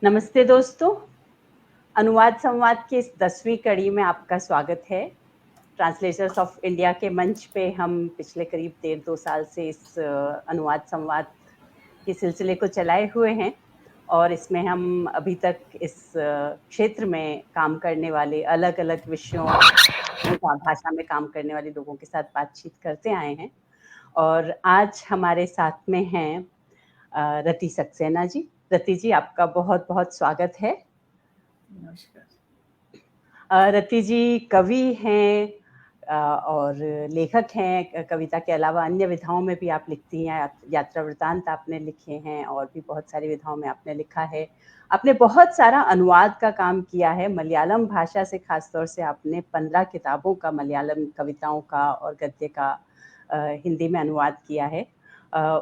नमस्ते दोस्तों, अनुवाद संवाद की इस 10वीं कड़ी में आपका स्वागत है। ट्रांसलेटर्स ऑफ इंडिया के मंच पे हम पिछले करीब 1.5-2 साल से इस अनुवाद संवाद के सिलसिले को चलाए हुए हैं और इसमें हम अभी तक इस क्षेत्र में काम करने वाले अलग-अलग विषयों का भाषा में काम करने वाले लोगों के साथ बातचीत करते आए हैं और आज हमारे साथ में हैं रति सक्सेना जी। रति जी, आपका बहुत-बहुत स्वागत है। नमस्कार। रति जी कवि हैं और लेखक हैं। कविता के अलावा अन्य विधाओं में भी आप लिखती हैं। यात्रा वृत्तांत आपने लिखे हैं और भी बहुत सारी विधाओं में आपने लिखा है। आपने बहुत सारा अनुवाद का काम किया है। मलयालम भाषा से खासतौर से आपने 15 किताबों का मलयालम कविताओं का और गद्य का हिंदी में अनुवाद किया है।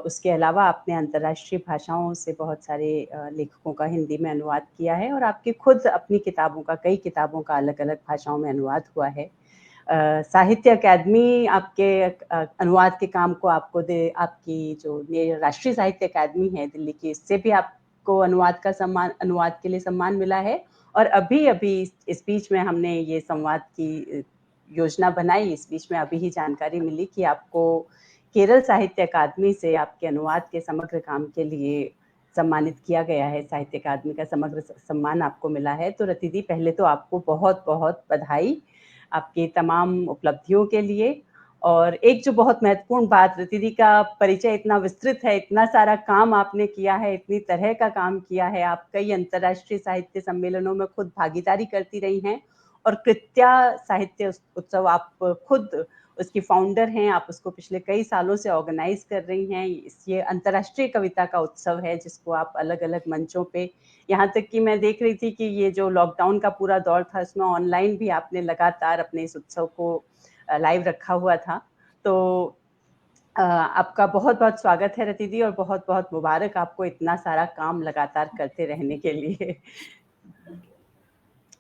उसके अलावा आपने अंतर्राष्ट्रीय भाषाओं से बहुत सारे लेखकों का हिंदी में अनुवाद किया है और आपकी खुद अपनी किताबों का, कई किताबों का अलग-अलग भाषाओं में अनुवाद हुआ है। साहित्य अकादमी आपके अनुवाद के काम को आपकी जो राष्ट्रीय साहित्य अकादमी है दिल्ली की, इससे भी आपको अनुवाद के लिए सम्मान मिला है और अभी-अभी इस बीच में हमने ये संवाद की योजना बनाई। इस बीच में अभी ही जानकारी मिली कि आपको केरल साहित्य अकादमी से आपके अनुवाद के समग्र काम के लिए सम्मानित किया गया है। साहित्य अकादमी का समग्र सम्मान आपको मिला है। तो रति दी, पहले तो आपको बहुत-बहुत बधाई आपकी तमाम उपलब्धियों के लिए। और एक जो बहुत महत्वपूर्ण बात, रति दी का परिचय इतना विस्तृत है, इतना सारा काम आपने किया है, इतनी तरह का काम किया है। आप कई अंतर्राष्ट्रीय साहित्य सम्मेलनों में खुद भागीदारी करती रही हैं और कृत्या साहित्य उत्सव आप खुद उसकी फाउंडर हैं। आप उसको पिछले कई सालों से ऑर्गेनाइज कर रही हैं। ये अंतर्राष्ट्रीय कविता का उत्सव है जिसको आप अलग-अलग मंचों पे, यहाँ तक कि मैं देख रही थी कि ये जो लॉकडाउन का पूरा दौर था उसमें ऑनलाइन भी आपने लगातार अपने इस उत्सव को लाइव रखा हुआ था। तो आपका बहुत-बहुत स्वागत है रति दी और बहुत-बहुत मुबारक आपको इतना सारा काम लगातार करते रहने के लिए।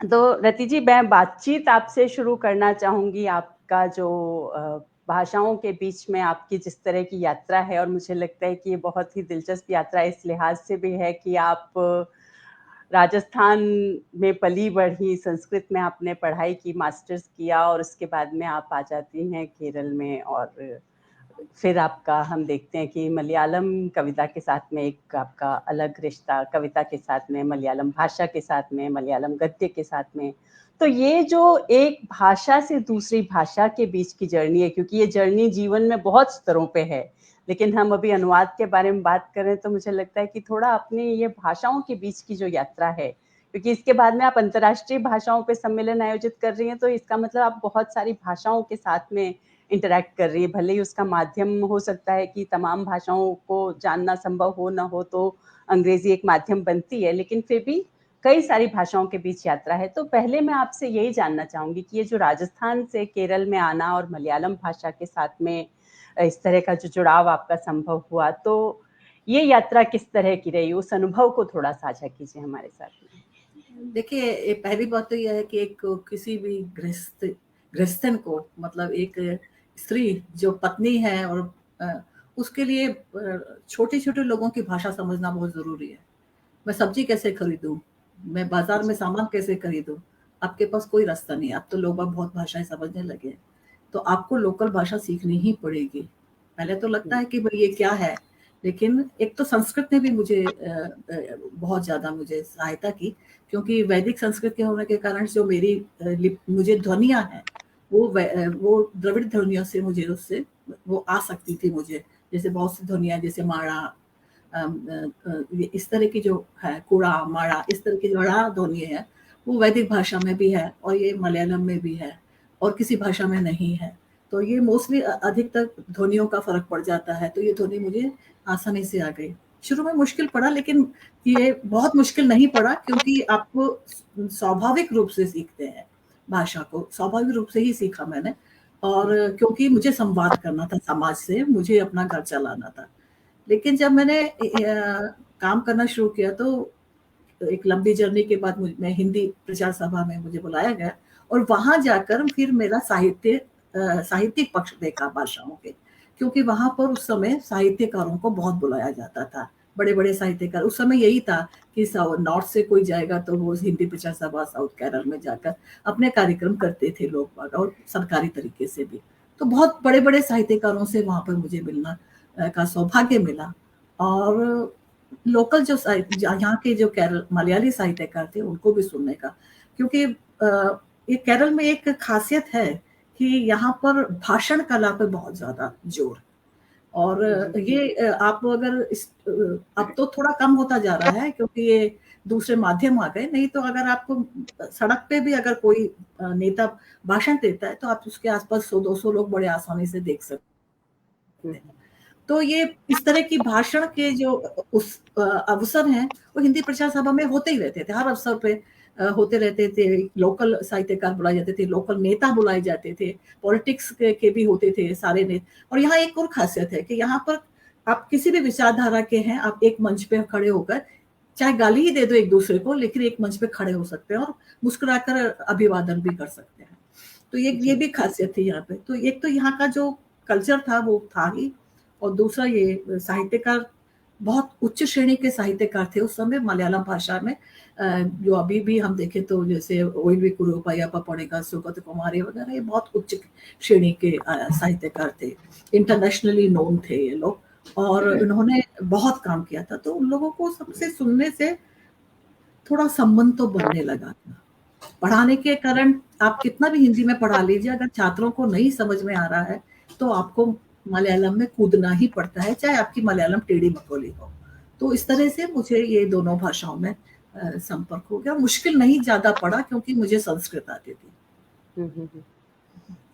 तो रति जी, मैं बातचीत आपसे शुरू करना चाहूँगी। आपका जो भाषाओं के बीच में आपकी जिस तरह की यात्रा है, और मुझे लगता है कि ये बहुत ही दिलचस्प यात्रा इस लिहाज से भी है कि आप राजस्थान में पली-बढ़ी, संस्कृत में आपने पढ़ाई की, मास्टर्स किया और उसके बाद में आप आ जाती हैं केरल में और फिर आपका हम देखते हैं कि मलयालम कविता के साथ में एक आपका अलग रिश्ता, कविता के साथ में, मलयालम भाषा के साथ में, मलयालम गद्य के साथ में। तो ये जो एक भाषा से दूसरी भाषा के बीच की जर्नी है, क्योंकि ये जर्नी जीवन में बहुत स्तरों पे है, लेकिन हम अभी अनुवाद के बारे में बात करें तो मुझे लगता है कि थोड़ा अपनी ये भाषाओं के बीच की जो यात्रा है, क्योंकि इसके बाद में आप अंतर्राष्ट्रीय भाषाओं पे सम्मेलन आयोजित कर रही हैं, तो इसका मतलब आप बहुत सारी भाषाओं के साथ में इंटरैक्ट कर रही है। भले ही उसका माध्यम हो सकता है कि तमाम भाषाओं को जानना संभव हो ना हो, तो अंग्रेजी एक माध्यम बनती है, लेकिन फिर भी कई सारी भाषाओं के बीच यात्रा है। तो पहले मैं आपसे यही जानना चाहूँगी कि ये जो राजस्थान से केरल में आना और मलयालम भाषा के साथ में इस तरह का जो जुड़ाव आपका संभव हुआ, तो ये यात्रा किस तरह की रही? उस अनुभव को थोड़ा साझा कीजिए हमारे साथ में। देखिए, पहली बात तो यह है कि एक किसी भी गृहस्थन को, मतलब एक स्त्री जो पत्नी है और उसके लिए छोटे-छोटे लोगों की भाषा समझना बहुत ज़रूरी है। मैं सब्ज़ी कैसे खरीदूँ? मैं बाज़ार में सामान कैसे खरीदूँ? आपके पास कोई रास्ता नहीं है। अब तो लोग बहुत भाषाएँ समझने लगे हैं, तो आपको लोकल भाषा सीखनी ही पड़ेगी। पहले तो लगता है कि भई ये क्या है? लेकिन एक तो संस्कृत ने भी मुझे बहुत ज़्यादा मुझे सहायता की, क्योंकि वैदिक संस्कृत के होने के कारण जो मेरी मुझे ध्वनियाँ हैं, वो द्रविड़ ध्वनियों से मुझे उससे वो आ सकती थी मुझे। जैसे बहुत सी ध्वनियाँ, जैसे माणा, इस तरह की जो है, कूड़ा, माड़ा, इस तरह की जो ड़ा ध्वनि है, वो वैदिक भाषा में भी है और ये मलयालम में भी है और किसी भाषा में नहीं है। तो ये मोस्टली अधिकतर ध्वनियों का फ़र्क पड़ जाता है, तो ये ध्वनि मुझे आसानी से आ गई। शुरू में मुश्किल पड़ा, लेकिन ये बहुत मुश्किल नहीं पड़ा, क्योंकि आपको स्वाभाविक रूप से सीखते हैं भाषा को, स्वाभाविक रूप से ही सीखा मैंने। और क्योंकि मुझे संवाद करना था समाज से, मुझे अपना घर चलाना था। लेकिन जब मैंने काम करना शुरू किया, तो एक लंबी जर्नी के बाद मैं हिंदी प्रचार सभा में मुझे बुलाया गया और वहाँ जाकर फिर मेरा साहित्यिक पक्ष देखा भाषाओं के, क्योंकि वहाँ पर उस समय साहित्यकारों को बहुत बुलाया जाता था, बड़े-बड़े साहित्यकार। उस समय यही था कि नॉर्थ से कोई जाएगा तो वो हिंदी प्रचार सभा साउथ केरल में जाकर अपने कार्यक्रम करते थे लोग, और सरकारी तरीके से भी। तो बहुत बड़े-बड़े साहित्यकारों से वहाँ पर मुझे मिलना का सौभाग्य मिला। और लोकल जो यहाँ के जो केरल मलयाली साहित्यकार थे उनको भी सुनने का, क्योंकि ये केरल में एक खासियत है कि यहाँ पर भाषण कला पे बहुत ज्यादा जोर। और ये आप अगर अब तो थोड़ा कम होता जा रहा है क्योंकि ये दूसरे माध्यम आ गए, नहीं तो अगर आपको सड़क पे भी अगर कोई नेता भाषण देता है तो आप उसके आसपास 100-200 लोग बड़े आसानी से देख सकते हैं। तो ये इस तरह की भाषण के जो उस अवसर हैं वो हिंदी प्रचार सभा में होते ही रहते थे, हर अवसर पे होते रहते थे। लोकल साहित्यकार बुलाए जाते थे, लोकल नेता बुलाए जाते थे, पॉलिटिक्स के भी होते थे सारे नेता। और यहाँ एक और खासियत है कि यहाँ पर आप किसी भी विचारधारा के हैं, आप एक मंच पे खड़े होकर चाहे गाली ही दे दो एक दूसरे को, लेकिन एक मंच पे खड़े हो सकते हैं और मुस्कुराकर अभिवादन भी कर सकते हैं। तो ये भी खासियत थी यहाँ पे। तो एक तो यहाँ का जो कल्चर था वो था ही, और दूसरा ये साहित्यकार बहुत उच्च श्रेणी के साहित्यकार थे उस समय मलयालम भाषा में। जो अभी भी हम देखें तो जैसे ओइवी कुरूपया पपणिका, सुगत कुमारी वगैरह, ये बहुत उच्च श्रेणी के साहित्यकार थे, इंटरनेशनली नोन थे ये लोग, और उन्होंने बहुत काम किया था। तो उन लोगों को सबसे सुनने से थोड़ा संबंध तो बनने लगा था। पढ़ाने के कारण आप कितना भी हिंदी में पढ़ा लीजिए, अगर छात्रों को नहीं समझ में आ रहा है तो आपको मलयालम में कूदना ही पड़ता है, चाहे आपकी मलयालम टेढ़ी मटोली हो। तो इस तरह से मुझे ये दोनों भाषाओं में संपर्क हो गया। मुश्किल नहीं ज्यादा पड़ा क्योंकि मुझे संस्कृत आती थी।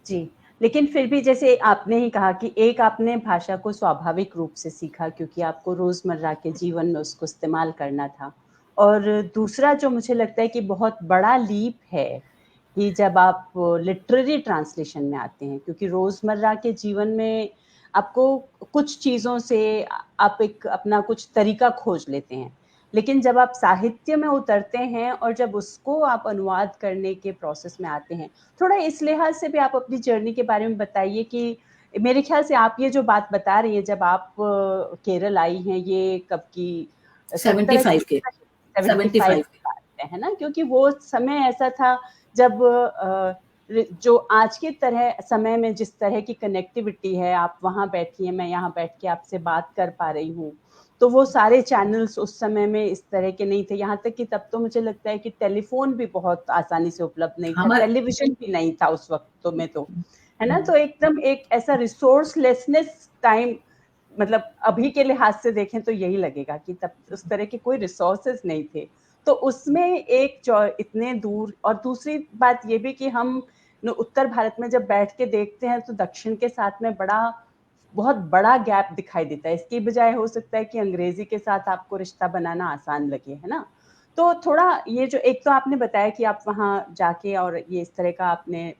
जी, लेकिन फिर भी जैसे आपने ही कहा कि एक आपने भाषा को स्वाभाविक रूप से सीखा क्योंकि आपको रोजमर्रा के जीवन में उसको इस्तेमाल करना था, और दूसरा जो मुझे लगता है कि बहुत बड़ा लीप है कि जब आप लिटरेरी ट्रांसलेशन में आते हैं, क्योंकि रोजमर्रा के जीवन में आपको कुछ चीजों से आप एक अपना कुछ तरीका खोज लेते हैं, लेकिन जब आप साहित्य में उतरते हैं और जब उसको आप अनुवाद करने के प्रोसेस में आते हैं, थोड़ा इस लिहाज से भी आप अपनी जर्नी के बारे में बताइए कि मेरे ख्याल से आप ये जो बात बता रही हैं जब आप केरल आई हैं, ये कब की 75 के 75 की बात है ना, क्योंकि वो समय ऐसा था जब जो आज के तरह समय में जिस तरह की कनेक्टिविटी है, आप वहाँ बैठी हैं, मैं यहाँ बैठ के आपसे बात कर पा रही हूँ, तो वो सारे चैनल्स उस समय में इस तरह के नहीं थे। यहाँ तक कि तब तो मुझे लगता है कि टेलीफोन भी बहुत आसानी से उपलब्ध नहीं था, टेलीविजन भी नहीं था उस वक्त में, तो है ना। तो एकदम एक ऐसा रिसोर्सलेसनेस टाइम, मतलब अभी के लिहाज से देखें तो यही लगेगा कि तब उस तरह के कोई रिसोर्सेज नहीं थे। तो उसमें एक जो इतने दूर, और दूसरी बात ये भी कि हम उत्तर भारत में जब बैठ के देखते हैं तो दक्षिण के साथ में बहुत बड़ा गैप दिखाई देता है। इसकी बजाय हो सकता है कि अंग्रेजी के साथ आपको रिश्ता बनाना आसान लगे, है ना। तो थोड़ा ये जो एक तो आपने बताया कि आप वहाँ जाके और ये इस तरह का आपने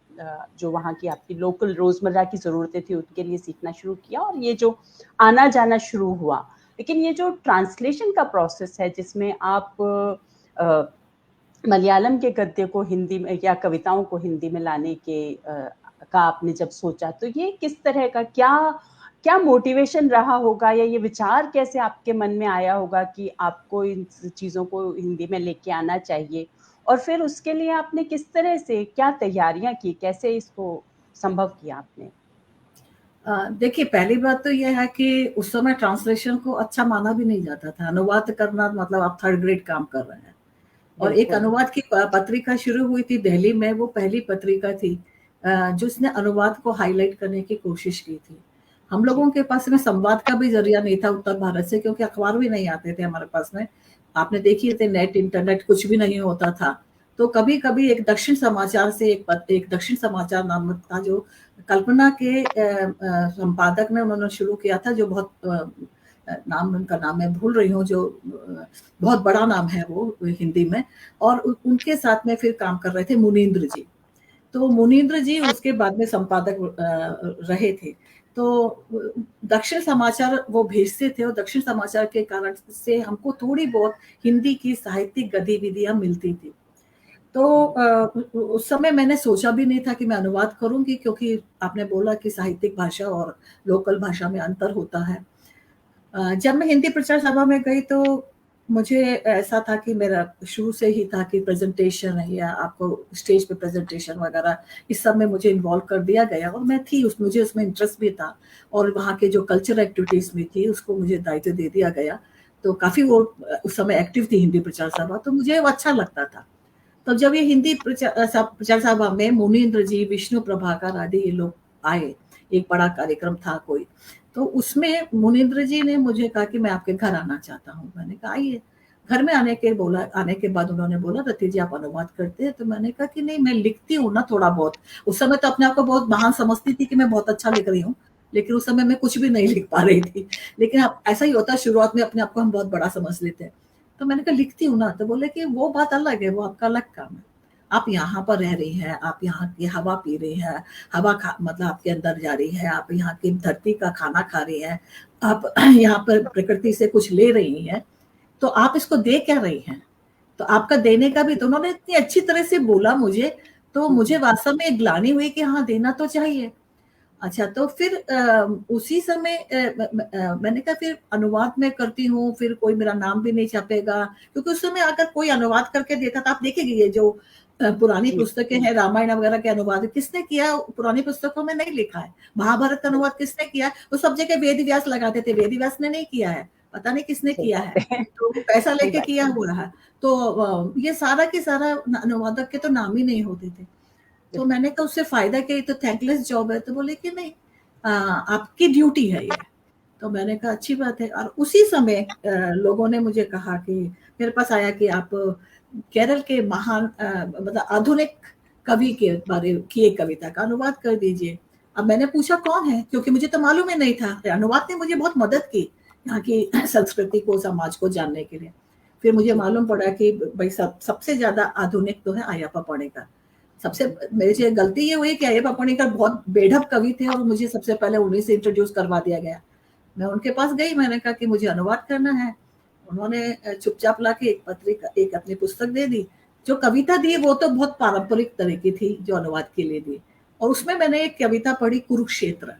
जो वहाँ की आपकी लोकल रोजमर्रा की जरूरतें थी उनके लिए सीखना शुरू किया, और ये जो आना जाना शुरू हुआ, लेकिन ये जो ट्रांसलेशन का प्रोसेस है जिसमें आप मलयालम के गद्य को हिंदी में या कविताओं को हिंदी में लाने का आपने जब सोचा, तो ये किस तरह का क्या मोटिवेशन रहा होगा, या ये विचार कैसे आपके मन में आया होगा कि आपको इन चीजों को हिंदी में लेके आना चाहिए, और फिर उसके लिए आपने किस तरह से क्या तैयारियां की, कैसे इसको संभव किया आपने? देखिए, पहली बात तो यह है कि उस समय ट्रांसलेशन को अच्छा माना भी नहीं जाता था। अनुवाद करना मतलब आप थर्ड ग्रेड काम कर रहे हैं। और एक अनुवाद की पत्रिका शुरू हुई थी दिल्ली में, वो पहली पत्रिका थी जिसने अनुवाद को हाईलाइट करने की कोशिश की थी। हम लोगों के पास में संवाद का भी जरिया नहीं था उत्तर भारत से, क्योंकि अखबार भी नहीं आते थे हमारे पास में। आपने देखिए थे नेट, इंटरनेट कुछ भी नहीं होता था। तो कभी-कभी एक दक्षिण समाचार से एक दक्षिण समाचार नाम था जो कल्पना के संपादक ने उन्होंने शुरू किया था, जो बहुत नाम उनका नाम मैं भूल रही हूँ, जो बहुत बड़ा नाम है वो हिंदी में, और उनके साथ में फिर काम कर रहे थे मुनींद्र जी। तो मुनींद्र जी उसके बाद में संपादक रहे थे। तो दक्षिण समाचार वो भेजते थे, और दक्षिण समाचार के कारण से हमको थोड़ी बहुत हिंदी की साहित्यिक गतिविधियां मिलती थी। तो उस समय मैंने सोचा भी नहीं था कि मैं अनुवाद करूंगी, क्योंकि आपने बोला कि साहित्यिक भाषा और लोकल भाषा में अंतर होता है। जब मैं हिंदी प्रचार सभा में गई तो मुझे ऐसा था कि मेरा शुरू से ही था कि प्रेजेंटेशन है या आपको स्टेज पे प्रेजेंटेशन वगैरह इस सब में मुझे इन्वॉल्व कर दिया गया, और मैं थी मुझे उसमें इंटरेस्ट भी था, और वहाँ के जो कल्चरल एक्टिविटीज में थी उसको मुझे दायित्व दे दिया गया। तो काफी वो उस समय एक्टिव थी हिंदी प्रचार सभा, तो मुझे वो अच्छा लगता था। तो जब ये हिंदी प्रचार सभा में मुनीन्द्र जी, विष्णु प्रभाकर आदि ये लोग आए, एक बड़ा कार्यक्रम था कोई, तो उसमें मुनीन्द्र जी ने मुझे कहा कि मैं आपके घर आना चाहता हूँ। मैंने कहा आइए। घर में आने के बाद उन्होंने बोला, रति जी आप अनुवाद करते हैं? तो मैंने कहा कि नहीं, मैं लिखती हूँ ना थोड़ा बहुत। उस समय तो अपने आप को बहुत महान समझती थी कि मैं बहुत अच्छा लिख रही हूँ, लेकिन उस समय मैं कुछ भी नहीं लिख पा रही थी। लेकिन अब ऐसा ही होता है, शुरुआत में अपने आप को हम बहुत बड़ा समझ लेते हैं। तो मैंने कहा लिखती हूँ ना। तो बोले कि वो बात अलग है, वो आपका अलग काम है। आप यहाँ पर रह रही हैं, आप यहाँ की हवा पी रही हैं, हवा मतलब आपके अंदर जा रही है, आप यहाँ की धरती का खाना खा रही हैं, आप यहाँ पर प्रकृति से कुछ ले रही हैं, तो आप इसको दे क्या रही हैं? तो आपका देने का भी, तो उन्होंने इतनी अच्छी तरह से बोला मुझे, तो मुझे वास्तव में एक ग्लानि हुई कि हाँ देना तो चाहिए। अच्छा, तो फिर उसी समय मैंने कहा फिर अनुवाद मैं करती हूँ, फिर कोई मेरा नाम भी नहीं छपेगा, क्योंकि उस समय अगर कोई अनुवाद करके देता था, आप देखेंगे ये जो पुरानी जी, पुस्तकें हैं, रामायण वगैरह के अनुवाद किसने किया? पुरानी पुस्तकों में नहीं लिखा है। महाभारत का अनुवाद किसने किया है? वो सब जगह वेद व्यास लगाते थे, वेद व्यास ने नहीं किया है, पता नहीं किसने सही किया है, बात है। तो पैसा सही लेके बात किया है। हुआ है। तो ये सारा के सारा अनुवादक के तो नाम ही नहीं होते थे। तो बिल्कुल। मैंने कहा उससे फायदा क्या, ये तो थैंकलेस जॉब है। तो बोले कि नहीं, आपकी ड्यूटी है ये। तो मैंने कहा अच्छी बात है। और उसी समय लोगों ने मुझे कहा कि मेरे पास आया कि आप केरल के महान मतलब आधुनिक कवि के बारे की एक कविता का अनुवाद कर दीजिए। अब मैंने पूछा कौन है, क्योंकि मुझे तो मालूम ही नहीं था। अनुवाद ने मुझे बहुत मदद की यहाँ की संस्कृति को, समाज को जानने के लिए। फिर मुझे जी, मालूम पड़ा कि भाई सबसे ज्यादा आधुनिक तो है अय्यप्पा पढ़ेकर। सबसे मेरे से गलती ये हुई कि अय्यप्पा पढ़ेकर बहुत बेढप कवि थे, और मुझे सबसे पहले उन्हीं से इंट्रोड्यूस करवा दिया गया। मैं उनके पास गई, मैंने कहा कि मुझे अनुवाद करना है। उन्होंने चुपचाप लाके एक पत्रिका, एक अपनी पुस्तक दे दी। जो कविता दी वो तो बहुत पारंपरिक तरह की थी जो अनुवाद के लिए दी, और उसमें मैंने एक कविता पढ़ी, कुरुक्षेत्र। हम्म,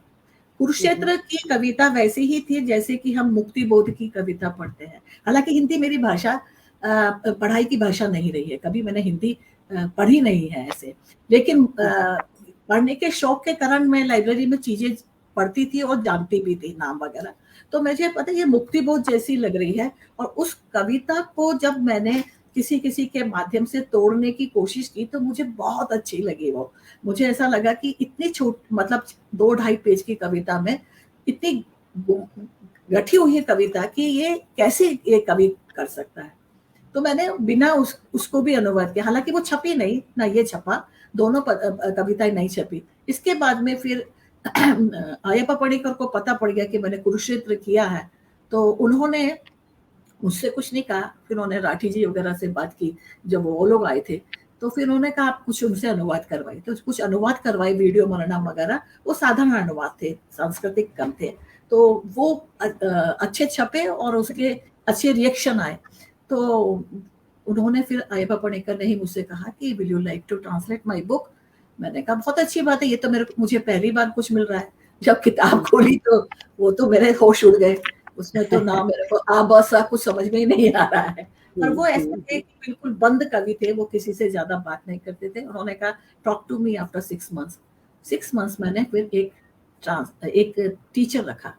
कुरुक्षेत्र की कविता वैसी ही थी जैसे कि हम मुक्ति बोध की कविता पढ़ते हैं। हालांकि हिंदी मेरी भाषा पढ़ाई की भाषा नहीं रही है, कभी मैंने हिंदी पढ़ी नहीं है ऐसे, लेकिन जी, पढ़ने के शौक के कारण मैं लाइब्रेरी में चीजें पढ़ती थी और जानती भी थी नाम वगैरह। तो मुझे पता है ये मुक्ति बोध जैसी लग रही है। और उस कविता को जब मैंने किसी किसी के माध्यम से तोड़ने की कोशिश की तो मुझे बहुत अच्छी लगी वो। मुझे ऐसा लगा कि इतनी छोट मतलब 2-2.5 पेज की कविता में इतनी गठी हुई है कविता कि ये कैसे ये कवि कर सकता है। तो मैंने बिना उसको भी अनुवाद किया। हालांकि वो छपी नहीं, ना ये छपा, दोनों कविताएं नहीं छपी। इसके बाद में फिर अय्यप्पा पढ़िकर को पता पड़ गया कि मैंने कुरुक्षेत्र किया है, तो उन्होंने मुझसे कुछ नहीं कहा। फिर उन्होंने राठी जी वगैरह से बात की, जब वो लोग आए थे, तो फिर उन्होंने कहा आप कुछ उनसे अनुवाद करवाए। तो कुछ अनुवाद करवाए, वीडियो मननम वगैरह। वो साधारण अनुवाद थे, सांस्कृतिक कम थे, तो वो अच्छे छपे और उसके अच्छे रिएक्शन आए। तो उन्होंने फिर अय्यप्पा पढ़िकर ने ही मुझसे कहा कि will you like to translate my book. मैंने कहा बहुत अच्छी बात है, ये तो मुझे पहली बार कुछ मिल रहा है। जब किताब खोली तो वो तो मेरे होश उड़ गए। उसमें तो ना मेरे को आ ब सा कुछ समझ में ही नहीं आ रहा है। और वो ऐसे थे कि बिल्कुल बंद कवि थे, वो किसी से ज्यादा बात नहीं करते थे। उन्होंने कहा talk to me after 6 months. 6 months मैंने फिर एक टीचर रखा,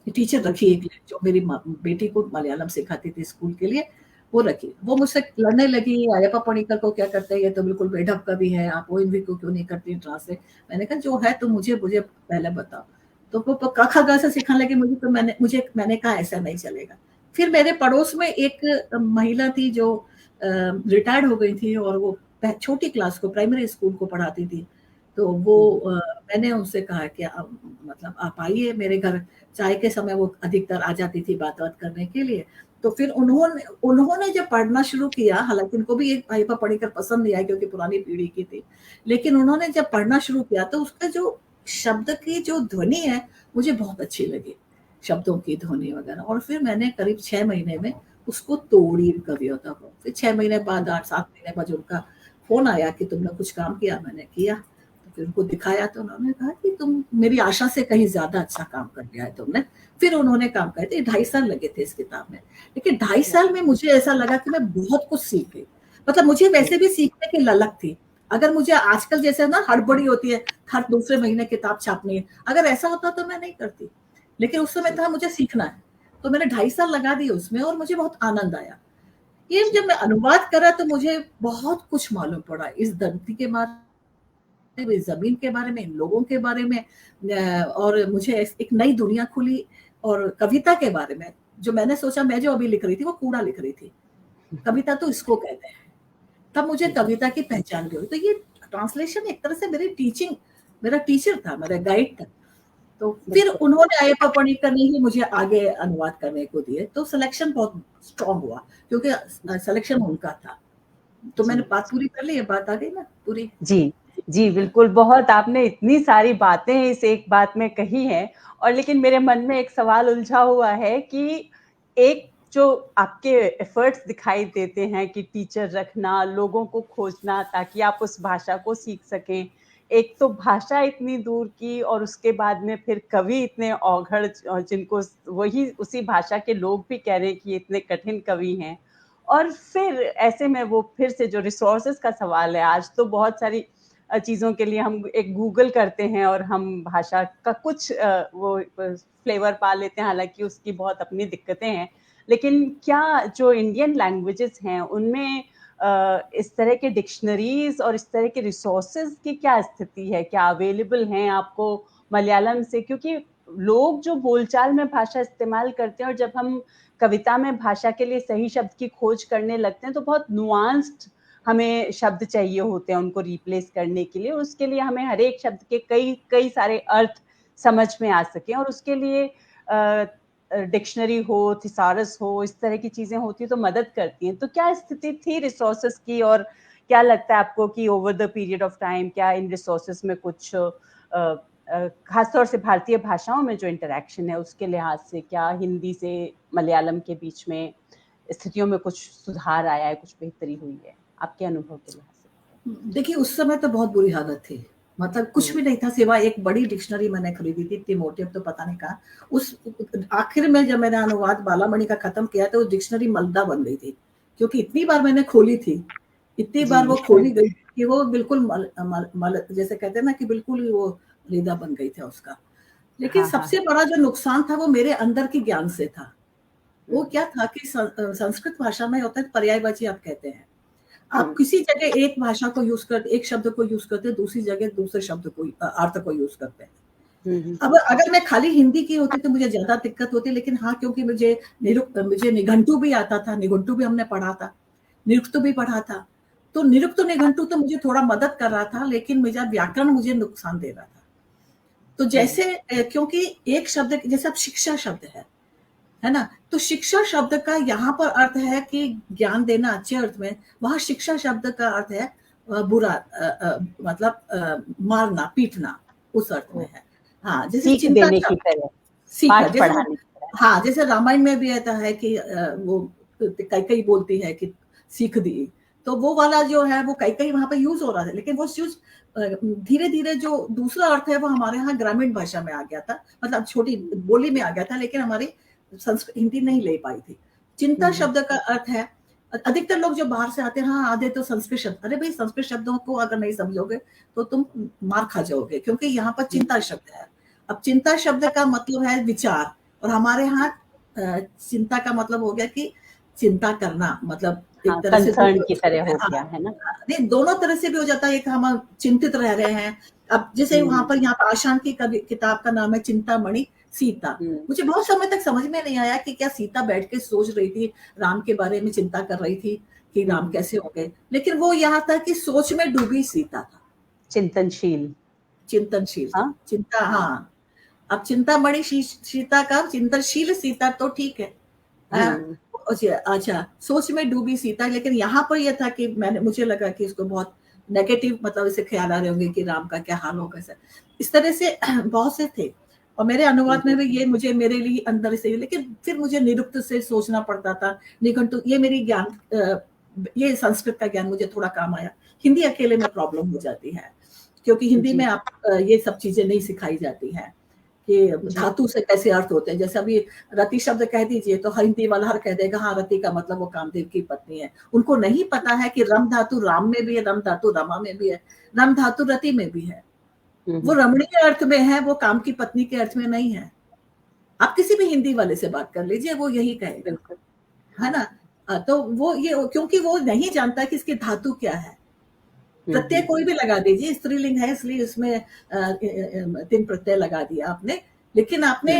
टीचर रखी एक जो मेरी बेटी को मलयालम सिखाती थी स्कूल के लिए, वो रखी। वो मुझसे लड़ने लगी, अय्यप्पा पढ़िकर को क्या करते हैं, ये तो बिल्कुल बेढप कवि है, आप ओएनवी को क्यों नहीं करती ट्रांसलेट। मैंने कहा जो है तो मुझे पहले बताओ। तो वो क ख ग से सिखाने लगी मुझे। तो मैंने कहा ऐसा नहीं चलेगा। फिर मेरे पड़ोस में एक महिला थी जो रिटायर्ड हो गई थी, और वो छोटी क्लास को, प्राइमरी स्कूल को पढ़ाती थी। तो वो मैंने उनसे कहा कि मतलब आप आइए मेरे घर। चाय के समय वो अधिकतर आ जाती थी बात-वात करने के लिए। तो फिर उन्होंने उन्होंने जब पढ़ना शुरू किया, हालाँकि उनको भी ये अय्यप्पा पढ़िकर पसंद नहीं आई क्योंकि पुरानी पीढ़ी की थी। लेकिन उन्होंने जब पढ़ना शुरू किया तो उसका जो शब्द की जो ध्वनि है, मुझे बहुत अच्छी लगी, शब्दों की ध्वनि वगैरह। और फिर मैंने करीब 6 महीने में उसको तोड़ी कविता को। फिर 6 महीने बाद, 8-7 महीने बाद उनका फ़ोन आया कि तुमने कुछ काम किया? मैंने किया। फिर उनको दिखाया तो उन्होंने कहा कि तुम मेरी आशा से कहीं ज्यादा अच्छा काम कर लिया है तुमने। फिर उन्होंने काम करे थे, 2.5 साल लगे थे इस किताब में, लेकिन 2.5 साल में मुझे ऐसा लगा कि मैं बहुत कुछ सीख गई। मतलब मुझे वैसे भी सीखने की ललक थी। अगर मुझे आजकल जैसे ना हड़बड़ी होती है, हर दूसरे महीने किताब छापनी है, अगर ऐसा होता तो मैं नहीं करती, लेकिन उस समय था मुझे सीखना है, तो मैंने 2.5 साल लगा दिए उसमें और मुझे बहुत आनंद आया। ये जब मैं अनुवाद करा तो मुझे बहुत कुछ मालूम पड़ा इस धरती के बारे में, इस जमीन के बारे में, इन लोगों के बारे में, और मुझे एक नई दुनिया खुली। और कविता के बारे में जो मैंने सोचा, मैं जो अभी लिख रही थी वो कूड़ा लिख रही थी, कविता तो इसको कहते हैं, तब मुझे कविता की पहचान भी हुई। तो ये ट्रांसलेशन एक तरह से मेरी टीचिंग, मेरा टीचर था, मेरा गाइड था। तो फिर उन्होंने आयप्पा पणिक्कर ने ही मुझे आगे अनुवाद करने को दिए, तो सिलेक्शन बहुत स्ट्रांग हुआ क्योंकि सिलेक्शन उनका था। तो मैंने बात पूरी कर ली, ये बात आ गई ना पूरी। जी, जी, बिल्कुल। बहुत आपने इतनी सारी बातें इस एक बात में कही हैं, और लेकिन मेरे मन में एक सवाल उलझा हुआ है कि एक जो आपके एफर्ट्स दिखाई देते हैं कि टीचर रखना, लोगों को खोजना ताकि आप उस भाषा को सीख सकें। एक तो भाषा इतनी दूर की, और उसके बाद में फिर कवि इतने औघड़, जिनको वही उसी भाषा के लोग भी कह रहे हैं कि ये इतने कठिन कवि हैं। और फिर ऐसे में वो फिर से जो रिसोर्सेज का सवाल है, आज तो बहुत सारी चीज़ों के लिए हम एक गूगल करते हैं और हम भाषा का कुछ वो फ्लेवर पा लेते हैं, हालांकि उसकी बहुत अपनी दिक्कतें हैं। लेकिन क्या जो इंडियन लैंग्वेजेस हैं उनमें इस तरह के डिक्शनरीज और इस तरह के रिसोर्सेज की क्या स्थिति है, क्या अवेलेबल हैं आपको मलयालम से? क्योंकि लोग जो बोलचाल में भाषा इस्तेमाल करते हैं, और जब हम कविता में भाषा के लिए सही शब्द की खोज करने लगते हैं तो बहुत नुआंस्ड हमें शब्द चाहिए होते हैं उनको रिप्लेस करने के लिए। उसके लिए हमें हर एक शब्द के कई सारे अर्थ समझ में आ सकें, और उसके लिए डिक्शनरी हो, थिसारस हो, इस तरह की चीजें होती है तो मदद करती हैं। तो क्या स्थिति थी रिसोर्सेज की, और क्या लगता है आपको कि over the period of time क्या इन रिसोर्सेज में कुछ खासतौर से भारतीय भाषाओं में जो इंटरेक्शन है उसके लिहाज से क्या हिंदी से मलयालम के बीच में स्थितियों में कुछ सुधार आया है, कुछ बेहतरी हुई है आपके अनुभव के लिहाज से? देखिए उस समय तो बहुत बुरी हालत थी, मतलब कुछ भी नहीं था सिवाय एक बड़ी डिक्शनरी मैंने खरीदी थी, इतनी मोटी, अब तो पता नहीं कहाँ। उस आखिर में जब मैंने अनुवाद बालामणि का खत्म किया तो डिक्शनरी मलदा बन गई थी, क्योंकि इतनी बार मैंने खोली थी, इतनी बार वो खोली गई कि वो बिल्कुल मल जैसे कहते हैं ना कि बिल्कुल ही वो रेदा बन गई थी उसका। लेकिन सबसे बड़ा जो नुकसान था वो मेरे अंदर की ज्ञान से था। वो क्या था कि संस्कृत भाषा में होता है पर्यायवाची, आप कहते हैं, आप किसी जगह एक भाषा को यूज करते, एक शब्द को यूज करते, दूसरी जगह दूसरे शब्द को, अर्थ को यूज करते हैं। अब अगर मैं खाली हिंदी की होती तो मुझे ज्यादा दिक्कत होती, लेकिन हाँ क्योंकि मुझे निघंटू भी आता था, निघंटू भी हमने पढ़ा था, निरुक्त भी पढ़ा था, तो निरुक्त निघंटू तो मुझे थोड़ा मदद कर रहा था, लेकिन मेरा व्याकरण मुझे नुकसान दे रहा था। तो जैसे क्योंकि एक शब्द जैसे अब शिक्षा शब्द है ना, तो शिक्षा शब्द का यहाँ पर अर्थ है कि ज्ञान देना अच्छे अर्थ में, वहां शिक्षा शब्द का अर्थ है बुरा, मतलब मारना पीटना, उस अर्थ में है। हाँ, जैसे चिंता सीखा, जैसे हाँ जैसे रामायण में भी आता है कि वो कैकेयी बोलती है कि सीख दी, तो वो वाला जो है वो कैकेयी वहां पे यूज हो रहा था, लेकिन वो यूज धीरे धीरे जो दूसरा अर्थ है वो हमारे यहाँ ग्रामीण भाषा में आ गया था, मतलब छोटी बोली में आ गया था, लेकिन हमारी संस्कृत हिंदी नहीं ले पाई थी। चिंता शब्द का अर्थ है, अधिकतर लोग जो बाहर से आते हैं, हाँ आधे तो संस्कृत शब्द, अरे भाई संस्कृत शब्दों को अगर नहीं समझोगे तो तुम मार खा जाओगे, क्योंकि यहाँ पर चिंता शब्द है। अब चिंता शब्द का मतलब है विचार, और हमारे यहाँ चिंता का मतलब हो गया कि चिंता करना, मतलब एक तरह से की तरह हो गया है ना। नहीं, दोनों तरह से भी हो जाता है, एक हम चिंतित रह रहे हैं। अब जैसे वहां पर यहाँ पर आशान की किताब का नाम है चिंतामणि सीता। मुझे बहुत समय तक समझ में नहीं आया कि क्या सीता बैठ के सोच रही थी, राम के बारे में चिंता कर रही थी कि राम कैसे हो गए, लेकिन वो यहाँ था कि सोच में डूबी सीता था, चिंतनशील चिंता। हाँ, अब चिंतामणि सीता का चिंतनशील सीता तो ठीक है, अच्छा सोच में डूबी सीता, लेकिन यहाँ पर यह था कि मुझे लगा कि इसको बहुत नेगेटिव, मतलब इसे ख्याल आ रहे होंगे कि राम का क्या हाल होगा, इस तरह से बहुत से थे। और मेरे अनुवाद में भी ये मुझे मेरे लिए अंदर से, लेकिन फिर मुझे निरुक्त से सोचना पड़ता था, निघंटू, ये मेरी ज्ञान, ये संस्कृत का ज्ञान मुझे थोड़ा काम आया, हिंदी अकेले में प्रॉब्लम हो जाती है। क्योंकि हिंदी जी। में आप ये सब चीजें नहीं सिखाई जाती हैं कि जी। धातु से कैसे अर्थ होते हैं। जैसे अभी रति शब्द कह दीजिए तो हिंदी वाला हर कह देगा हाँ रति का मतलब वो कामदेव की पत्नी है। उनको नहीं पता है कि रम धातु राम में भी है, रम धातु रमा में भी है, रम धातु रति में भी है। वो रमणीय अर्थ में है, वो काम की पत्नी के अर्थ में नहीं है। आप किसी भी हिंदी वाले से बात कर लीजिए, वो यही कहेगा, बिल्कुल। है ना? तो वो ये क्योंकि वो नहीं जानता कि इसकी धातु क्या है। प्रत्यय कोई भी लगा दीजिए, स्त्रीलिंग है इसलिए इसमें 3 प्रत्यय लगा दिया आपने, लेकिन आपने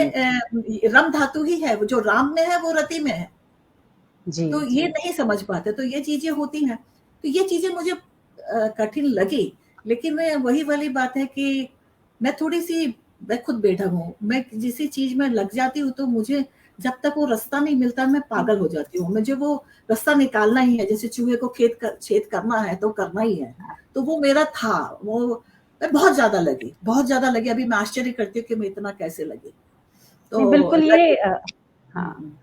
रम धातु ही है, जो राम में है वो रति में है। जी, तो ये नहीं समझ पाते, तो ये चीजें होती हैं। तो ये चीजें मुझे कठिन लगी, लेकिन वही वाली बात है कि मैं खुद बेढंग हूँ। मैं किसी चीज में लग जाती हूँ तो मुझे जब तक वो रास्ता नहीं मिलता मैं पागल हो जाती हूँ। मुझे वो रास्ता निकालना ही है, जैसे चूहे को छेद करना है तो करना ही है। तो वो मेरा था, वो मैं बहुत ज्यादा लगी। अभी मैं आश्चर्य करती हूँ कि मैं इतना कैसे लगी। तो बिल्कुल ये हाँ,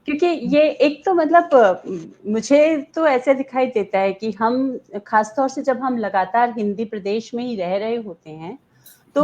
क्योंकि ये एक तो मतलब मुझे तो ऐसे दिखाई देता है कि हम खासतौर से जब हम लगातार हिंदी प्रदेश में ही रह रहे होते हैं, तो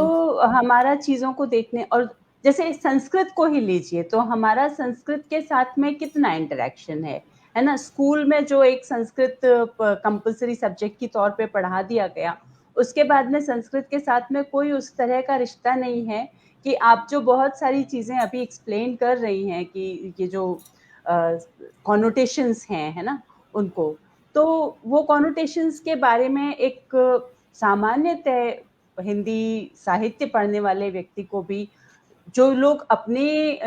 हमारा चीज़ों को देखने और जैसे संस्कृत को ही लीजिए, तो हमारा संस्कृत के साथ में कितना इंटरैक्शन है ना? स्कूल में जो एक संस्कृत कंपल्सरी सब्जेक्ट के तौर पे पढ़ा दिया गया, उसके बाद में संस्कृत के साथ में कोई उस तरह का रिश्ता नहीं है कि आप जो बहुत सारी चीज़ें अभी एक्सप्लेन कर रही हैं कि ये जो कॉनोटेशंस हैं, है ना? उनको, तो वो कॉनोटेशंस के बारे में एक सामान्यतः हिंदी साहित्य पढ़ने वाले व्यक्ति को भी, जो लोग अपनी